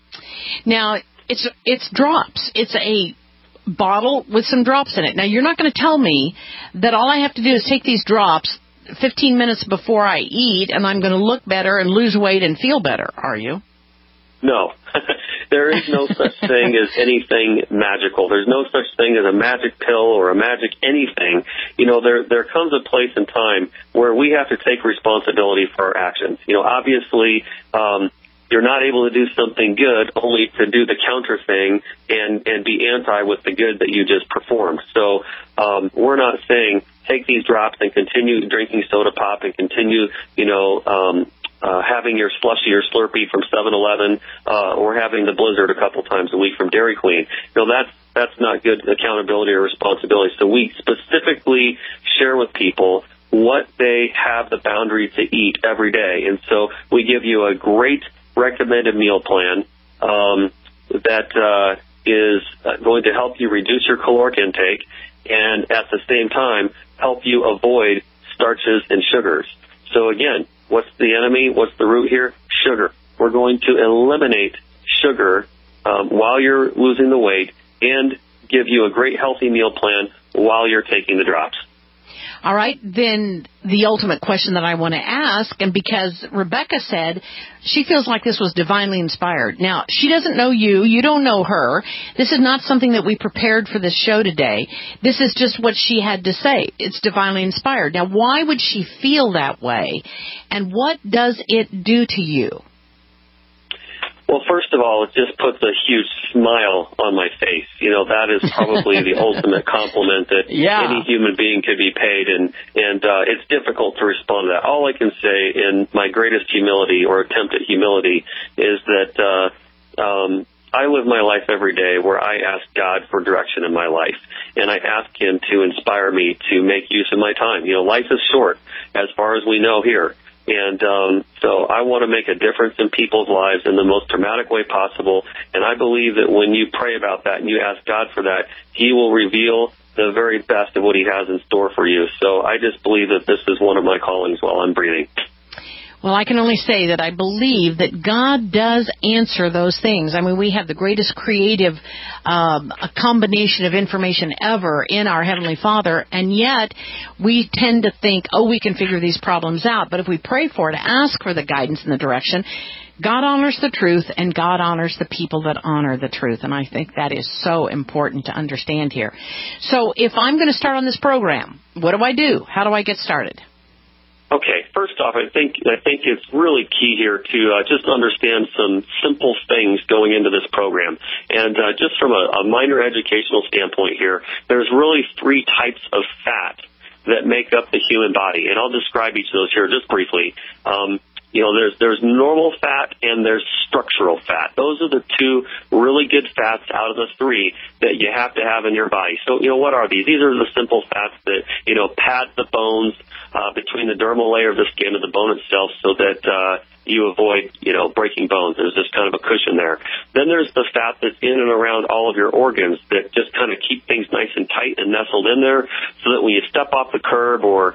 Now, it's drops. It's a bottle with some drops in it. Now, you're not going to tell me that all I have to do is take these drops 15 minutes before I eat and I'm going to look better and lose weight and feel better, are you? No. There is no such thing as anything magical. There's no such thing as a magic pill or a magic anything. There comes a place and time where we have to take responsibility for our actions. Obviously, you're not able to do something good only to do the counter thing and be anti with the good that you just performed. So we're not saying take these drops and continue drinking soda pop and continue, having your slushy or Slurpee from 7-Eleven or having the Blizzard a couple times a week from Dairy Queen. That's not good accountability or responsibility. So we specifically share with people what they have the boundary to eat every day. And so we give you a great recommended meal plan that is going to help you reduce your caloric intake and at the same time help you avoid starches and sugars. So again, what's the enemy? What's the root here? Sugar. We're going to eliminate sugar while you're losing the weight and give you a great healthy meal plan while you're taking the drops. All right, then the ultimate question that I want to ask, and because Rebecca said she feels like this was divinely inspired. Now, she doesn't know you. You don't know her. This is not something that we prepared for this show today. This is just what she had to say. It's divinely inspired. Now, why would she feel that way, and what does it do to you? Well, first of all, it just puts a huge smile on my face. That is probably the ultimate compliment that any human being could be paid, and it's difficult to respond to that. All I can say in my greatest humility or attempt at humility is that I live my life every day where I ask God for direction in my life, and I ask Him to inspire me to make use of my time. Life is short as far as we know here. And so I want to make a difference in people's lives in the most dramatic way possible. And I believe that when you pray about that and you ask God for that, He will reveal the very best of what He has in store for you. So I just believe that this is one of my callings while I'm breathing. Well, I can only say that I believe that God does answer those things. I mean, we have the greatest creative combination of information ever in our Heavenly Father, and yet we tend to think, oh, we can figure these problems out. But if we pray for it, ask for the guidance and the direction, God honors the truth, and God honors the people that honor the truth. And I think that is so important to understand here. So if I'm going to start on this program, what do I do? How do I get started? Okay, first off, I think it's really key here to just understand some simple things going into this program. And just from a minor educational standpoint here, there's really three types of fat that make up the human body. And I'll describe each of those here just briefly. There's normal fat and there's structural fat. Those are the two really good fats out of the three that you have to have in your body. So, what are these? These are the simple fats that, pad the bones between the dermal layer of the skin and the bone itself so that you avoid, breaking bones. There's just kind of a cushion there. Then there's the fat that's in and around all of your organs that just kind of keep things nice and tight and nestled in there so that when you step off the curb or,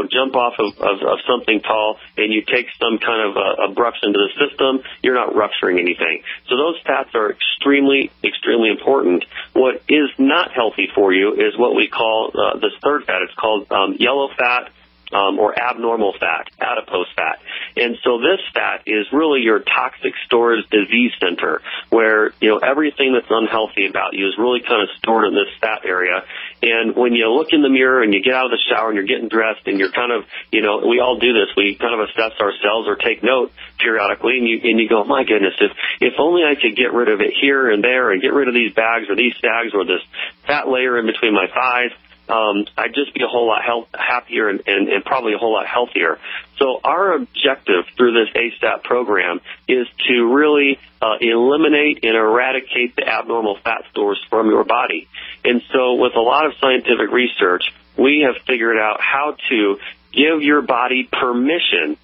jump off of something tall and you take some kind of abrupt into the system, you're not rupturing anything. So those fats are extremely, extremely important. What is not healthy for you is what we call this third fat. It's called yellow fat. Or abnormal fat, adipose fat. And so this fat is really your toxic storage disease center where, everything that's unhealthy about you is really kind of stored in this fat area. And when you look in the mirror and you get out of the shower and you're getting dressed and you're kind of, we all do this. We kind of assess ourselves or take note periodically and you go, my goodness, if only I could get rid of it here and there and get rid of these bags or these sags or this fat layer in between my thighs. I'd just be a whole lot happier and probably a whole lot healthier. So our objective through this ASAP program is to really eliminate and eradicate the abnormal fat stores from your body. And so with a lot of scientific research, we have figured out how to give your body permission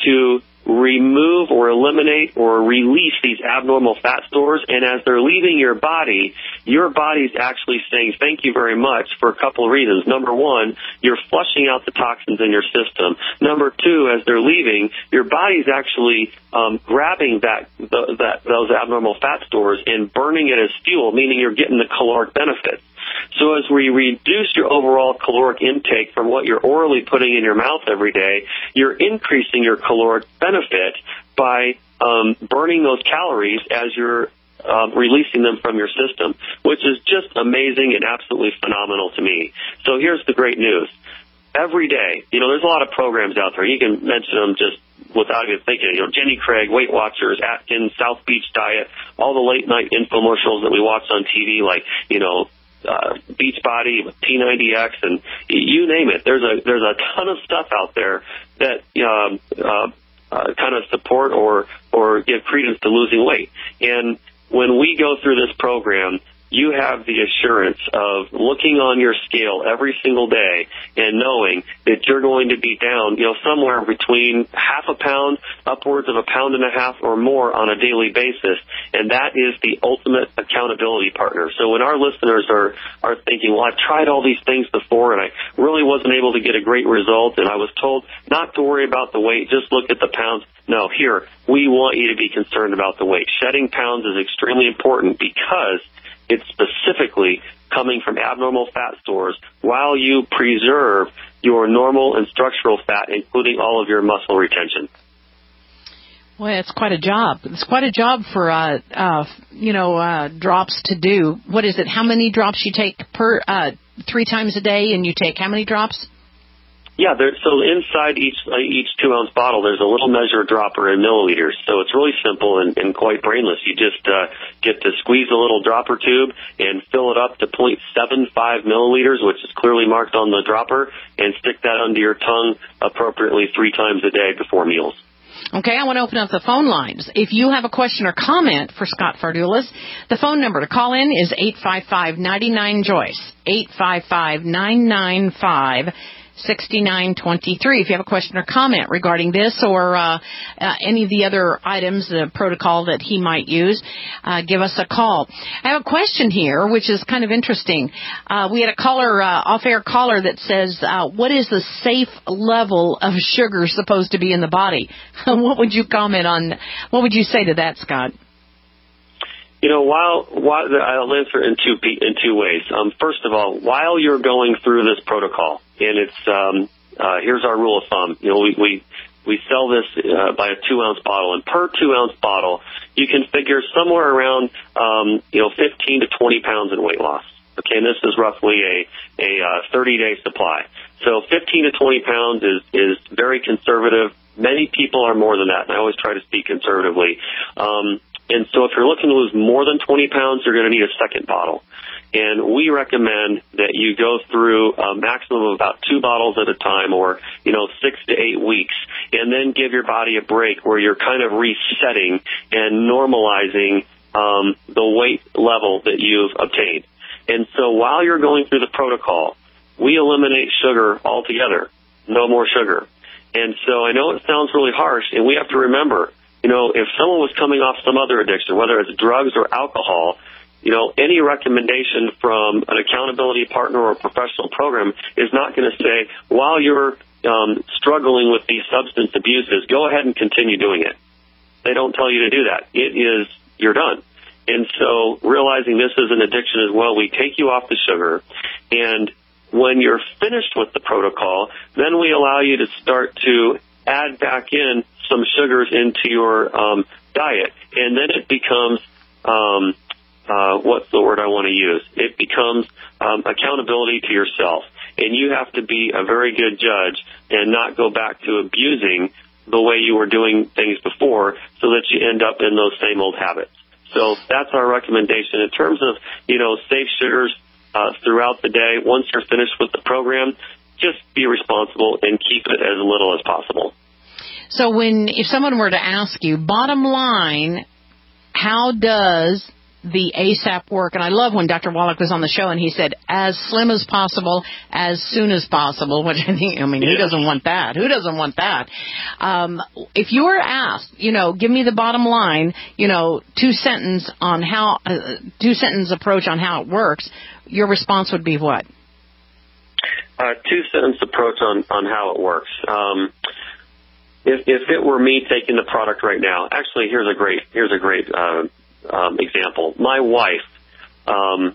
to remove or eliminate or release these abnormal fat stores, and as they're leaving your body's actually saying thank you very much for a couple of reasons. Number one, you're flushing out the toxins in your system. Number two, as they're leaving, your body's actually grabbing those abnormal fat stores and burning it as fuel, meaning you're getting the caloric benefits. So as we reduce your overall caloric intake from what you're orally putting in your mouth every day, you're increasing your caloric benefit by burning those calories as you're releasing them from your system, which is just amazing and absolutely phenomenal to me. So here's the great news. Every day, there's a lot of programs out there. You can mention them just without even thinking. Jenny Craig, Weight Watchers, Atkins, South Beach Diet, all the late night infomercials that we watch on TV, like, Beachbody, P90X, and you name it. There's a ton of stuff out there that kind of support or give credence to losing weight. And when we go through this program, you have the assurance of looking on your scale every single day and knowing that you're going to be down, somewhere between half a pound, upwards of 1.5 pounds or more on a daily basis. And that is the ultimate accountability partner. So when our listeners are thinking, well, I've tried all these things before and I really wasn't able to get a great result and I was told not to worry about the weight, just look at the pounds. No, here, we want you to be concerned about the weight. Shedding pounds is extremely important because it's specifically coming from abnormal fat stores while you preserve your normal and structural fat, including all of your muscle retention. Well, it's quite a job. It's quite a job for, drops to do. What is it? How many drops you take per 3 times a day, and you take how many drops? Yeah, so inside each 2-ounce bottle, there's a little measure dropper in milliliters. So it's really simple and quite brainless. You just get to squeeze a little dropper tube and fill it up to 0.75 milliliters, which is clearly marked on the dropper, and stick that under your tongue appropriately 3 times a day before meals. Okay, I want to open up the phone lines. If you have a question or comment for Scott Fardulis, the phone number to call in is 855-99-JOYCE, 855-995-6975. 6923. If you have a question or comment regarding this or any of the other items, the protocol that he might use, give us a call. I have a question here, which is kind of interesting. We had a caller, off-air caller that says, what is the safe level of sugar supposed to be in the body? What would you comment on? What would you say to that, Scott? You know, while I'll answer in two ways. First of all, while you're going through this protocol, and it's here's our rule of thumb. You know, we sell this by a 2-ounce bottle, and per 2-ounce bottle, you can figure somewhere around 15 to 20 pounds in weight loss. Okay, and this is roughly a 30-day supply. So 15 to 20 pounds is very conservative. Many people are more than that, and I always try to speak conservatively. And so if you're looking to lose more than 20 pounds, you're going to need a second bottle. And we recommend that you go through a maximum of about 2 bottles at a time, or, 6 to 8 weeks, and then give your body a break where you're kind of resetting and normalizing the weight level that you've obtained. And so while you're going through the protocol, we eliminate sugar altogether. No more sugar. And so I know it sounds really harsh, and we have to remember, if someone was coming off some other addiction, whether it's drugs or alcohol, any recommendation from an accountability partner or a professional program is not going to say, while you're struggling with these substance abuses, go ahead and continue doing it. They don't tell you to do that. It is, you're done. And so realizing this is an addiction as well, we take you off the sugar, and when you're finished with the protocol, then we allow you to start to add back in some sugars into your diet, and then it becomes what's the word I want to use? It becomes accountability to yourself, and you have to be a very good judge and not go back to abusing the way you were doing things before, so that you end up in those same old habits. So that's our recommendation in terms of safe sugars throughout the day. Once you're finished with the program, just be responsible and keep it as little as possible. So if someone were to ask you, bottom line, how does the ASAP work? And I love when Dr. Wallach was on the show and he said, as slim as possible, as soon as possible, which I think, who doesn't want that? Who doesn't want that? If you were asked, give me the bottom line, two-sentence approach on how it works, your response would be what? Two-sentence approach on how it works. If it were me taking the product right now, actually, here's a great example. My wife,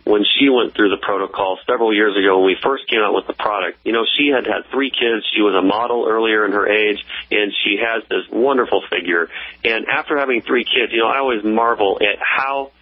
when she went through the protocol several years ago, when we first came out with the product, she had 3 kids. She was a model earlier in her age, and she has this wonderful figure. And after having 3 kids, I always marvel at how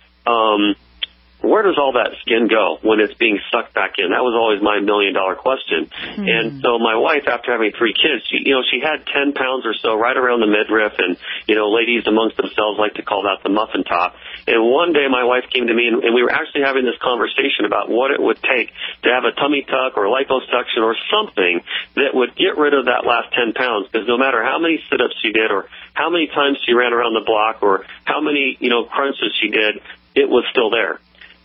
where does all that skin go when it's being sucked back in? That was always my $1 million question. Mm-hmm. And so my wife, after having 3 kids, she had 10 pounds or so right around the midriff, and, ladies amongst themselves like to call that the muffin top. And one day my wife came to me, and we were actually having this conversation about what it would take to have a tummy tuck or liposuction or something that would get rid of that last 10 pounds, because no matter how many sit-ups she did or how many times she ran around the block or how many, crunches she did, it was still there.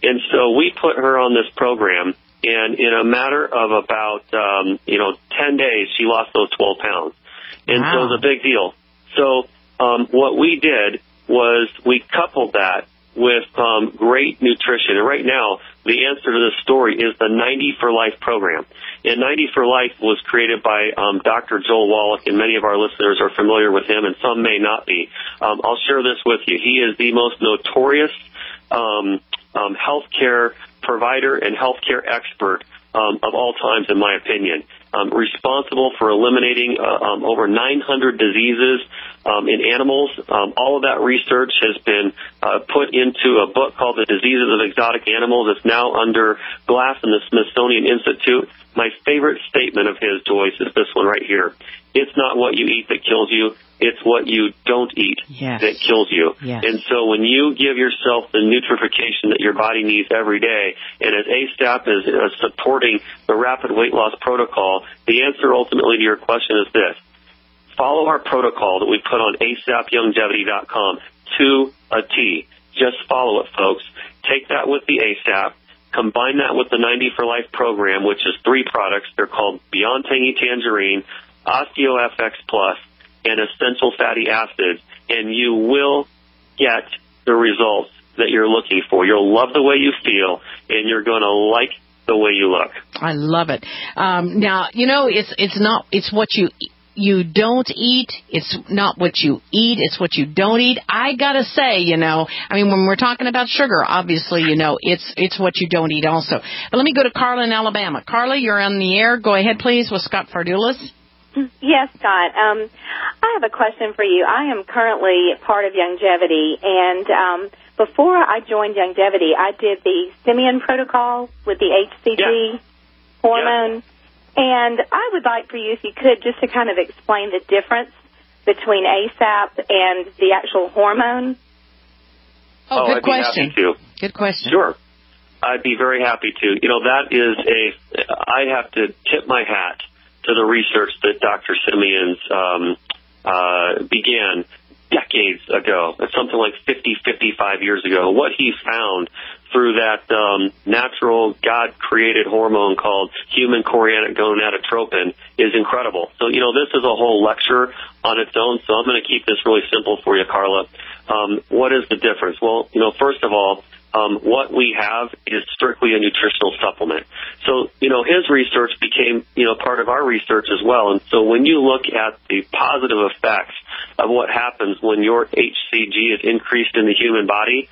And so we put her on this program, and in a matter of about, 10 days, she lost those 12 pounds. And wow. So it was a big deal. So what we did was we coupled that with great nutrition. And right now, the answer to this story is the 90 for Life program. And 90 for Life was created by Dr. Joel Wallach, and many of our listeners are familiar with him, and some may not be. I'll share this with you. He is the most notorious healthcare provider and healthcare expert of all times, in my opinion. Responsible for eliminating over 900 diseases in animals. All of that research has been put into a book called The Diseases of Exotic Animals. It's now under glass in the Smithsonian Institute. My favorite statement of his, Joyce, is this one right here. It's not what you eat that kills you. It's what you don't eat that kills you. Yes. And so when you give yourself the nutrification that your body needs every day, and as ASAP is supporting the rapid weight loss protocol, the answer ultimately to your question is this. Follow our protocol that we put on ASAPlongevity.com to a T. Just follow it, folks. Take that with the ASAP. Combine that with the 90 for Life program, which is 3 products. They're called Beyond Tangy Tangerine, OsteoFX Plus, and Essential Fatty Acids, and you will get the results that you're looking for. You'll love the way you feel, and you're going to like the way you look. I love it. Now, it's what you don't eat. It's not what you eat. It's what you don't eat. I gotta say, when we're talking about sugar, obviously, it's what you don't eat also. But let me go to Carla in Alabama. Carla, you're on the air. Go ahead, please, with Scott Fardulis. Yes, Scott. I have a question for you. I am currently part of Youngevity, and before I joined Youngevity, I did the Simeon protocol with the HCG hormone. And I would like for you, if you could, just to kind of explain the difference between ASAP and the actual hormone. Oh, good I'd question. Be happy to. Good question. Sure. I'd be very happy to. That is I have to tip my hat to the research that Dr. Simeon's began decades ago. It's something like 55 years ago. What he found through that natural God-created hormone called human chorionic gonadotropin is incredible. So, this is a whole lecture on its own, so I'm going to keep this really simple for you, Carla. What is the difference? Well, first of all, what we have is strictly a nutritional supplement. So, his research became, part of our research as well. And so when you look at the positive effects of what happens when your HCG is increased in the human body,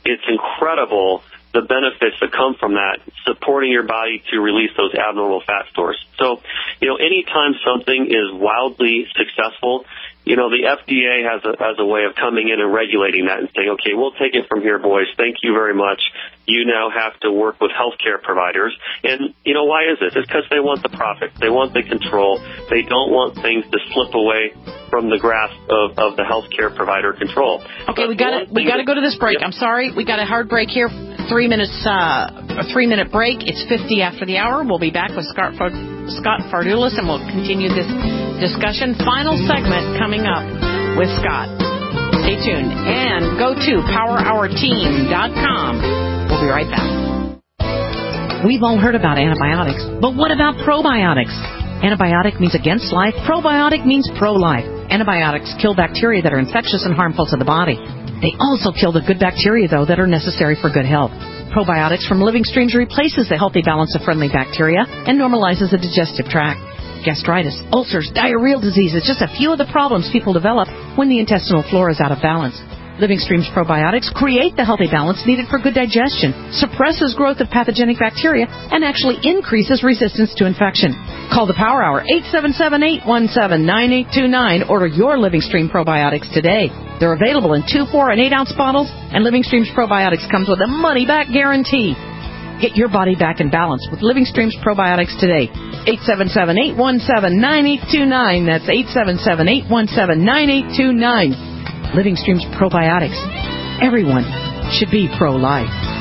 it's incredible the benefits that come from that, supporting your body to release those abnormal fat stores. So, anytime something is wildly successful, the FDA has a way of coming in and regulating that and saying, okay, we'll take it from here, boys. Thank you very much. You now have to work with healthcare providers. And, why is this? It's because they want the profit. They want the control. They don't want things to slip away from the grasp of the healthcare provider control. Okay, we got to go to this break. I'm sorry. We got a hard break here. 3 minutes, a 3-minute break. It's 50 after the hour. We'll be back with Scott Fardulis, and we'll continue this discussion. Final segment coming up with Scott. Stay tuned and go to PowerOurTeam.com. We'll be right back. We've all heard about antibiotics, but what about probiotics? Antibiotic means against life. Probiotic means pro-life. Antibiotics kill bacteria that are infectious and harmful to the body. They also kill the good bacteria, though, that are necessary for good health. Probiotics from living streams replaces the healthy balance of friendly bacteria and normalizes the digestive tract. Gastritis, ulcers, diarrheal diseases, just a few of the problems people develop when the intestinal flora is out of balance. Living Stream's probiotics create the healthy balance needed for good digestion, suppresses growth of pathogenic bacteria, and actually increases resistance to infection. Call the Power Hour, 877-817-9829. Order your Living Stream probiotics today. They're available in 2, 4, and 8-ounce bottles, and Living Stream's probiotics comes with a money-back guarantee. Get your body back in balance with Living Stream's probiotics today. 877-817-9829. That's 877-817-9829. Living Stream's probiotics. Everyone should be pro-life.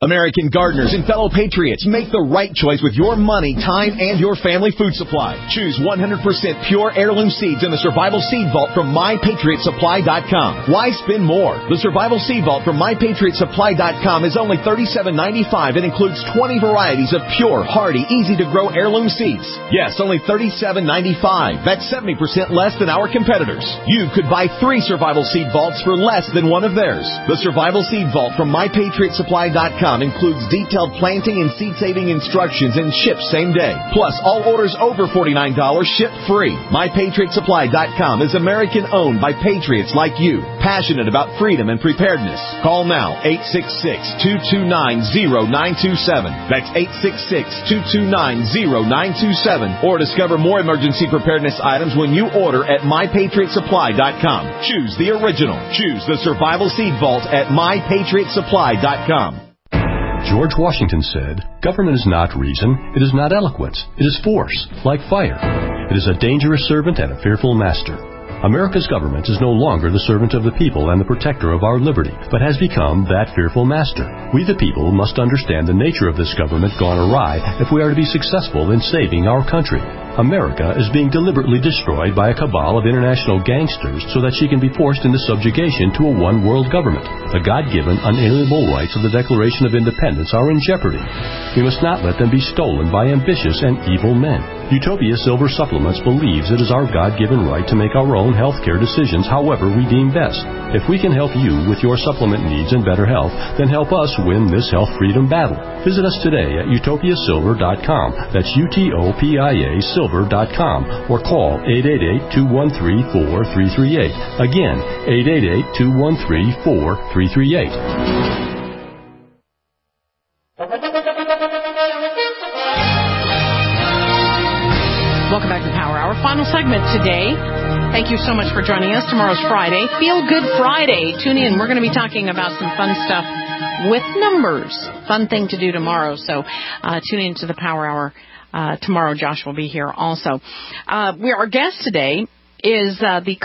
American gardeners and fellow patriots, make the right choice with your money, time, and your family food supply. Choose 100% pure heirloom seeds in the Survival Seed Vault from MyPatriotSupply.com. Why spend more? The Survival Seed Vault from MyPatriotSupply.com is only $37.95 and includes 20 varieties of pure, hardy, easy-to-grow heirloom seeds. Yes, only $37.95. That's 70% less than our competitors. You could buy 3 Survival Seed Vaults for less than one of theirs. The Survival Seed Vault from MyPatriotSupply.com includes detailed planting and seed-saving instructions and ships same day. Plus, all orders over $49 ship free. MyPatriotSupply.com is American-owned by patriots like you, passionate about freedom and preparedness. Call now, 866-229-0927. That's 866-229-0927. Or discover more emergency preparedness items when you order at MyPatriotSupply.com. Choose the original. Choose the Survival Seed Vault at MyPatriotSupply.com. George Washington said, "Government is not reason, it is not eloquence, it is force, like fire. It is a dangerous servant and a fearful master." America's government is no longer the servant of the people and the protector of our liberty, but has become that fearful master. We the people must understand the nature of this government gone awry if we are to be successful in saving our country. America is being deliberately destroyed by a cabal of international gangsters so that she can be forced into subjugation to a one-world government. The God-given, unalienable rights of the Declaration of Independence are in jeopardy. We must not let them be stolen by ambitious and evil men. Utopia Silver Supplements believes it is our God-given right to make our own health care decisions however we deem best. If we can help you with your supplement needs and better health, then help us win this health freedom battle. Visit us today at utopiasilver.com. That's UTOPIA Silver.com, or call 888-213-4338. Again, 888-213-4338. Welcome back to the Power Hour. Final segment today. Thank you so much for joining us. Tomorrow's Friday. Feel Good Friday. Tune in. We're going to be talking about some fun stuff with numbers. Fun thing to do tomorrow. So tune in to the Power Hour tomorrow. Josh will be here also. Our guest today is the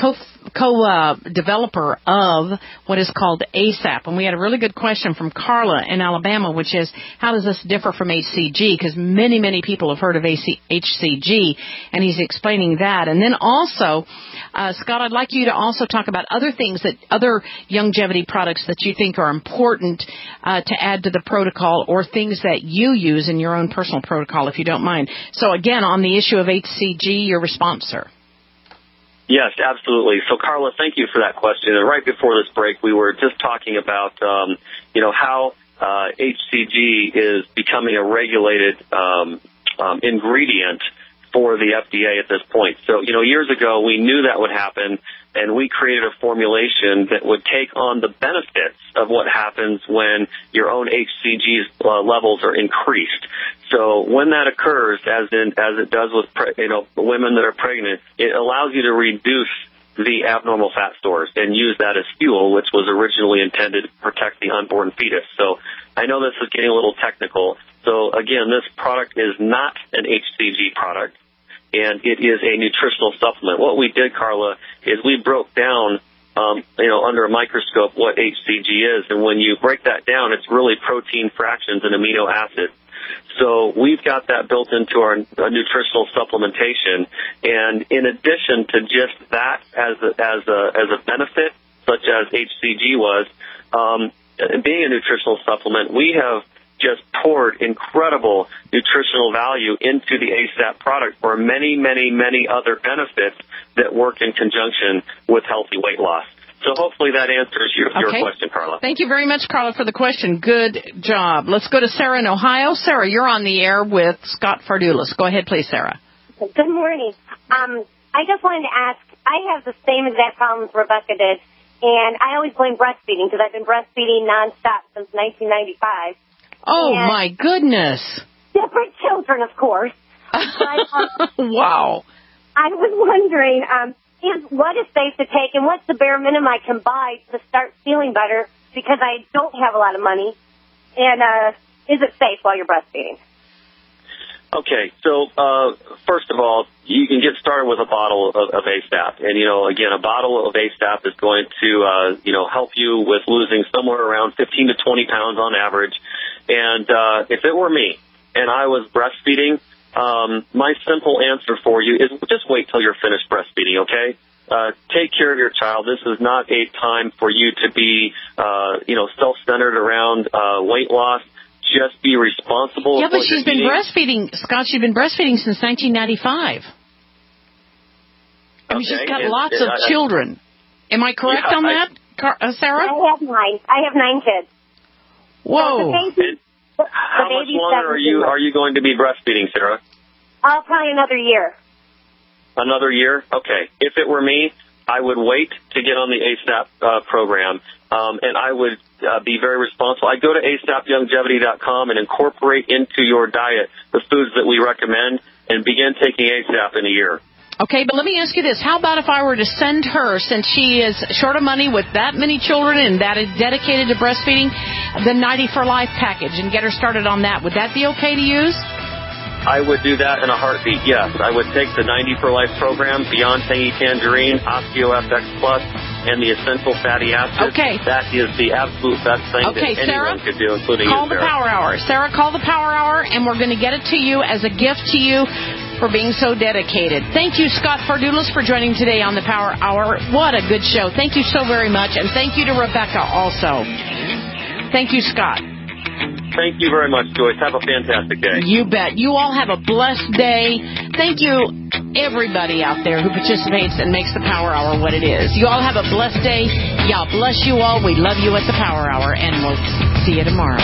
co-developer of what is called ASAP. And we had a really good question from Carla in Alabama, which is, how does this differ from HCG? Because many, many people have heard of HCG, and he's explaining that. And then also, Scott, I'd like you to also talk about other things, other longevity products that you think are important to add to the protocol, or things that you use in your own personal protocol, if you don't mind. So again, on the issue of HCG, your response, sir. Yes, absolutely. So, Carla, thank you for that question. And right before this break, we were just talking about, how HCG is becoming a regulated ingredient for the FDA at this point. So, years ago, we knew that would happen, and we created a formulation that would take on the benefits of what happens when your own HCG levels are increased. So when that occurs, as it does with women that are pregnant, it allows you to reduce the abnormal fat stores and use that as fuel, which was originally intended to protect the unborn fetus. So I know this is getting a little technical. So again, this product is not an HCG product, and it is a nutritional supplement. What we did, Carla, is we broke down under a microscope what HCG is, and when you break that down, it's really protein fractions and amino acids. So we've got that built into our nutritional supplementation, and in addition to just that as a benefit, such as HCG was, being a nutritional supplement, we have just poured incredible nutritional value into the ASAP product for many, many, many other benefits that work in conjunction with healthy weight loss. So hopefully that answers your question, Carla. Thank you very much, Carla, for the question. Good job. Let's go to Sarah in Ohio. Sarah, you're on the air with Scott Fardulis. Go ahead, please, Sarah. Good morning. I just wanted to ask, I have the same exact problems Rebecca did, and I always blame breastfeeding because I've been breastfeeding nonstop since 1995. Oh, my goodness. Different children, of course. Wow. I was wondering, what is safe to take, and what's the bare minimum I can buy to start feeling better, because I don't have a lot of money, and is it safe while you're breastfeeding? Okay, so first of all, you can get started with a bottle of ASAP, and again, a bottle of ASAP is going to help you with losing somewhere around 15 to 20 pounds on average. And if it were me and I was breastfeeding, my simple answer for you is just wait till you're finished breastfeeding, okay? Take care of your child. This is not a time for you to be, self-centered around weight loss. Just be responsible. Yeah, but she's been breastfeeding, Scott. She's been breastfeeding since 1995. I mean, she's got lots of children. Am I correct on that, Sarah? I have 9. I have 9 kids. Whoa. So how much longer are you going to be breastfeeding, Sarah? Probably another year. Another year? Okay. If it were me, I would wait to get on the ASAP program, and I would be very responsible. I go to ASAPlongevity.com and incorporate into your diet the foods that we recommend and begin taking ASAP in a year. Okay, but let me ask you this. How about if I were to send her, since she is short of money with that many children and that is dedicated to breastfeeding, the 90 for Life package and get her started on that? Would that be okay to use? I would do that in a heartbeat, yes. I would take the 90 for Life program, Beyond Tangy Tangerine, OsteoFX Plus, and the Essential Fatty Acids. Okay. That is the absolute best thing that anyone could do, including you, Sarah. Call the Power Hour. Sarah, call the Power Hour, and we're going to get it to you as a gift to you for being so dedicated. Thank you, Scott Fardulis, for joining today on the Power Hour. What a good show. Thank you so very much. And thank you to Rebecca also. Thank you, Scott. Thank you very much, Joyce. Have a fantastic day. You bet. You all have a blessed day. Thank you, everybody out there who participates and makes the Power Hour what it is. You all have a blessed day. God bless you all. We love you at the Power Hour, and we'll see you tomorrow.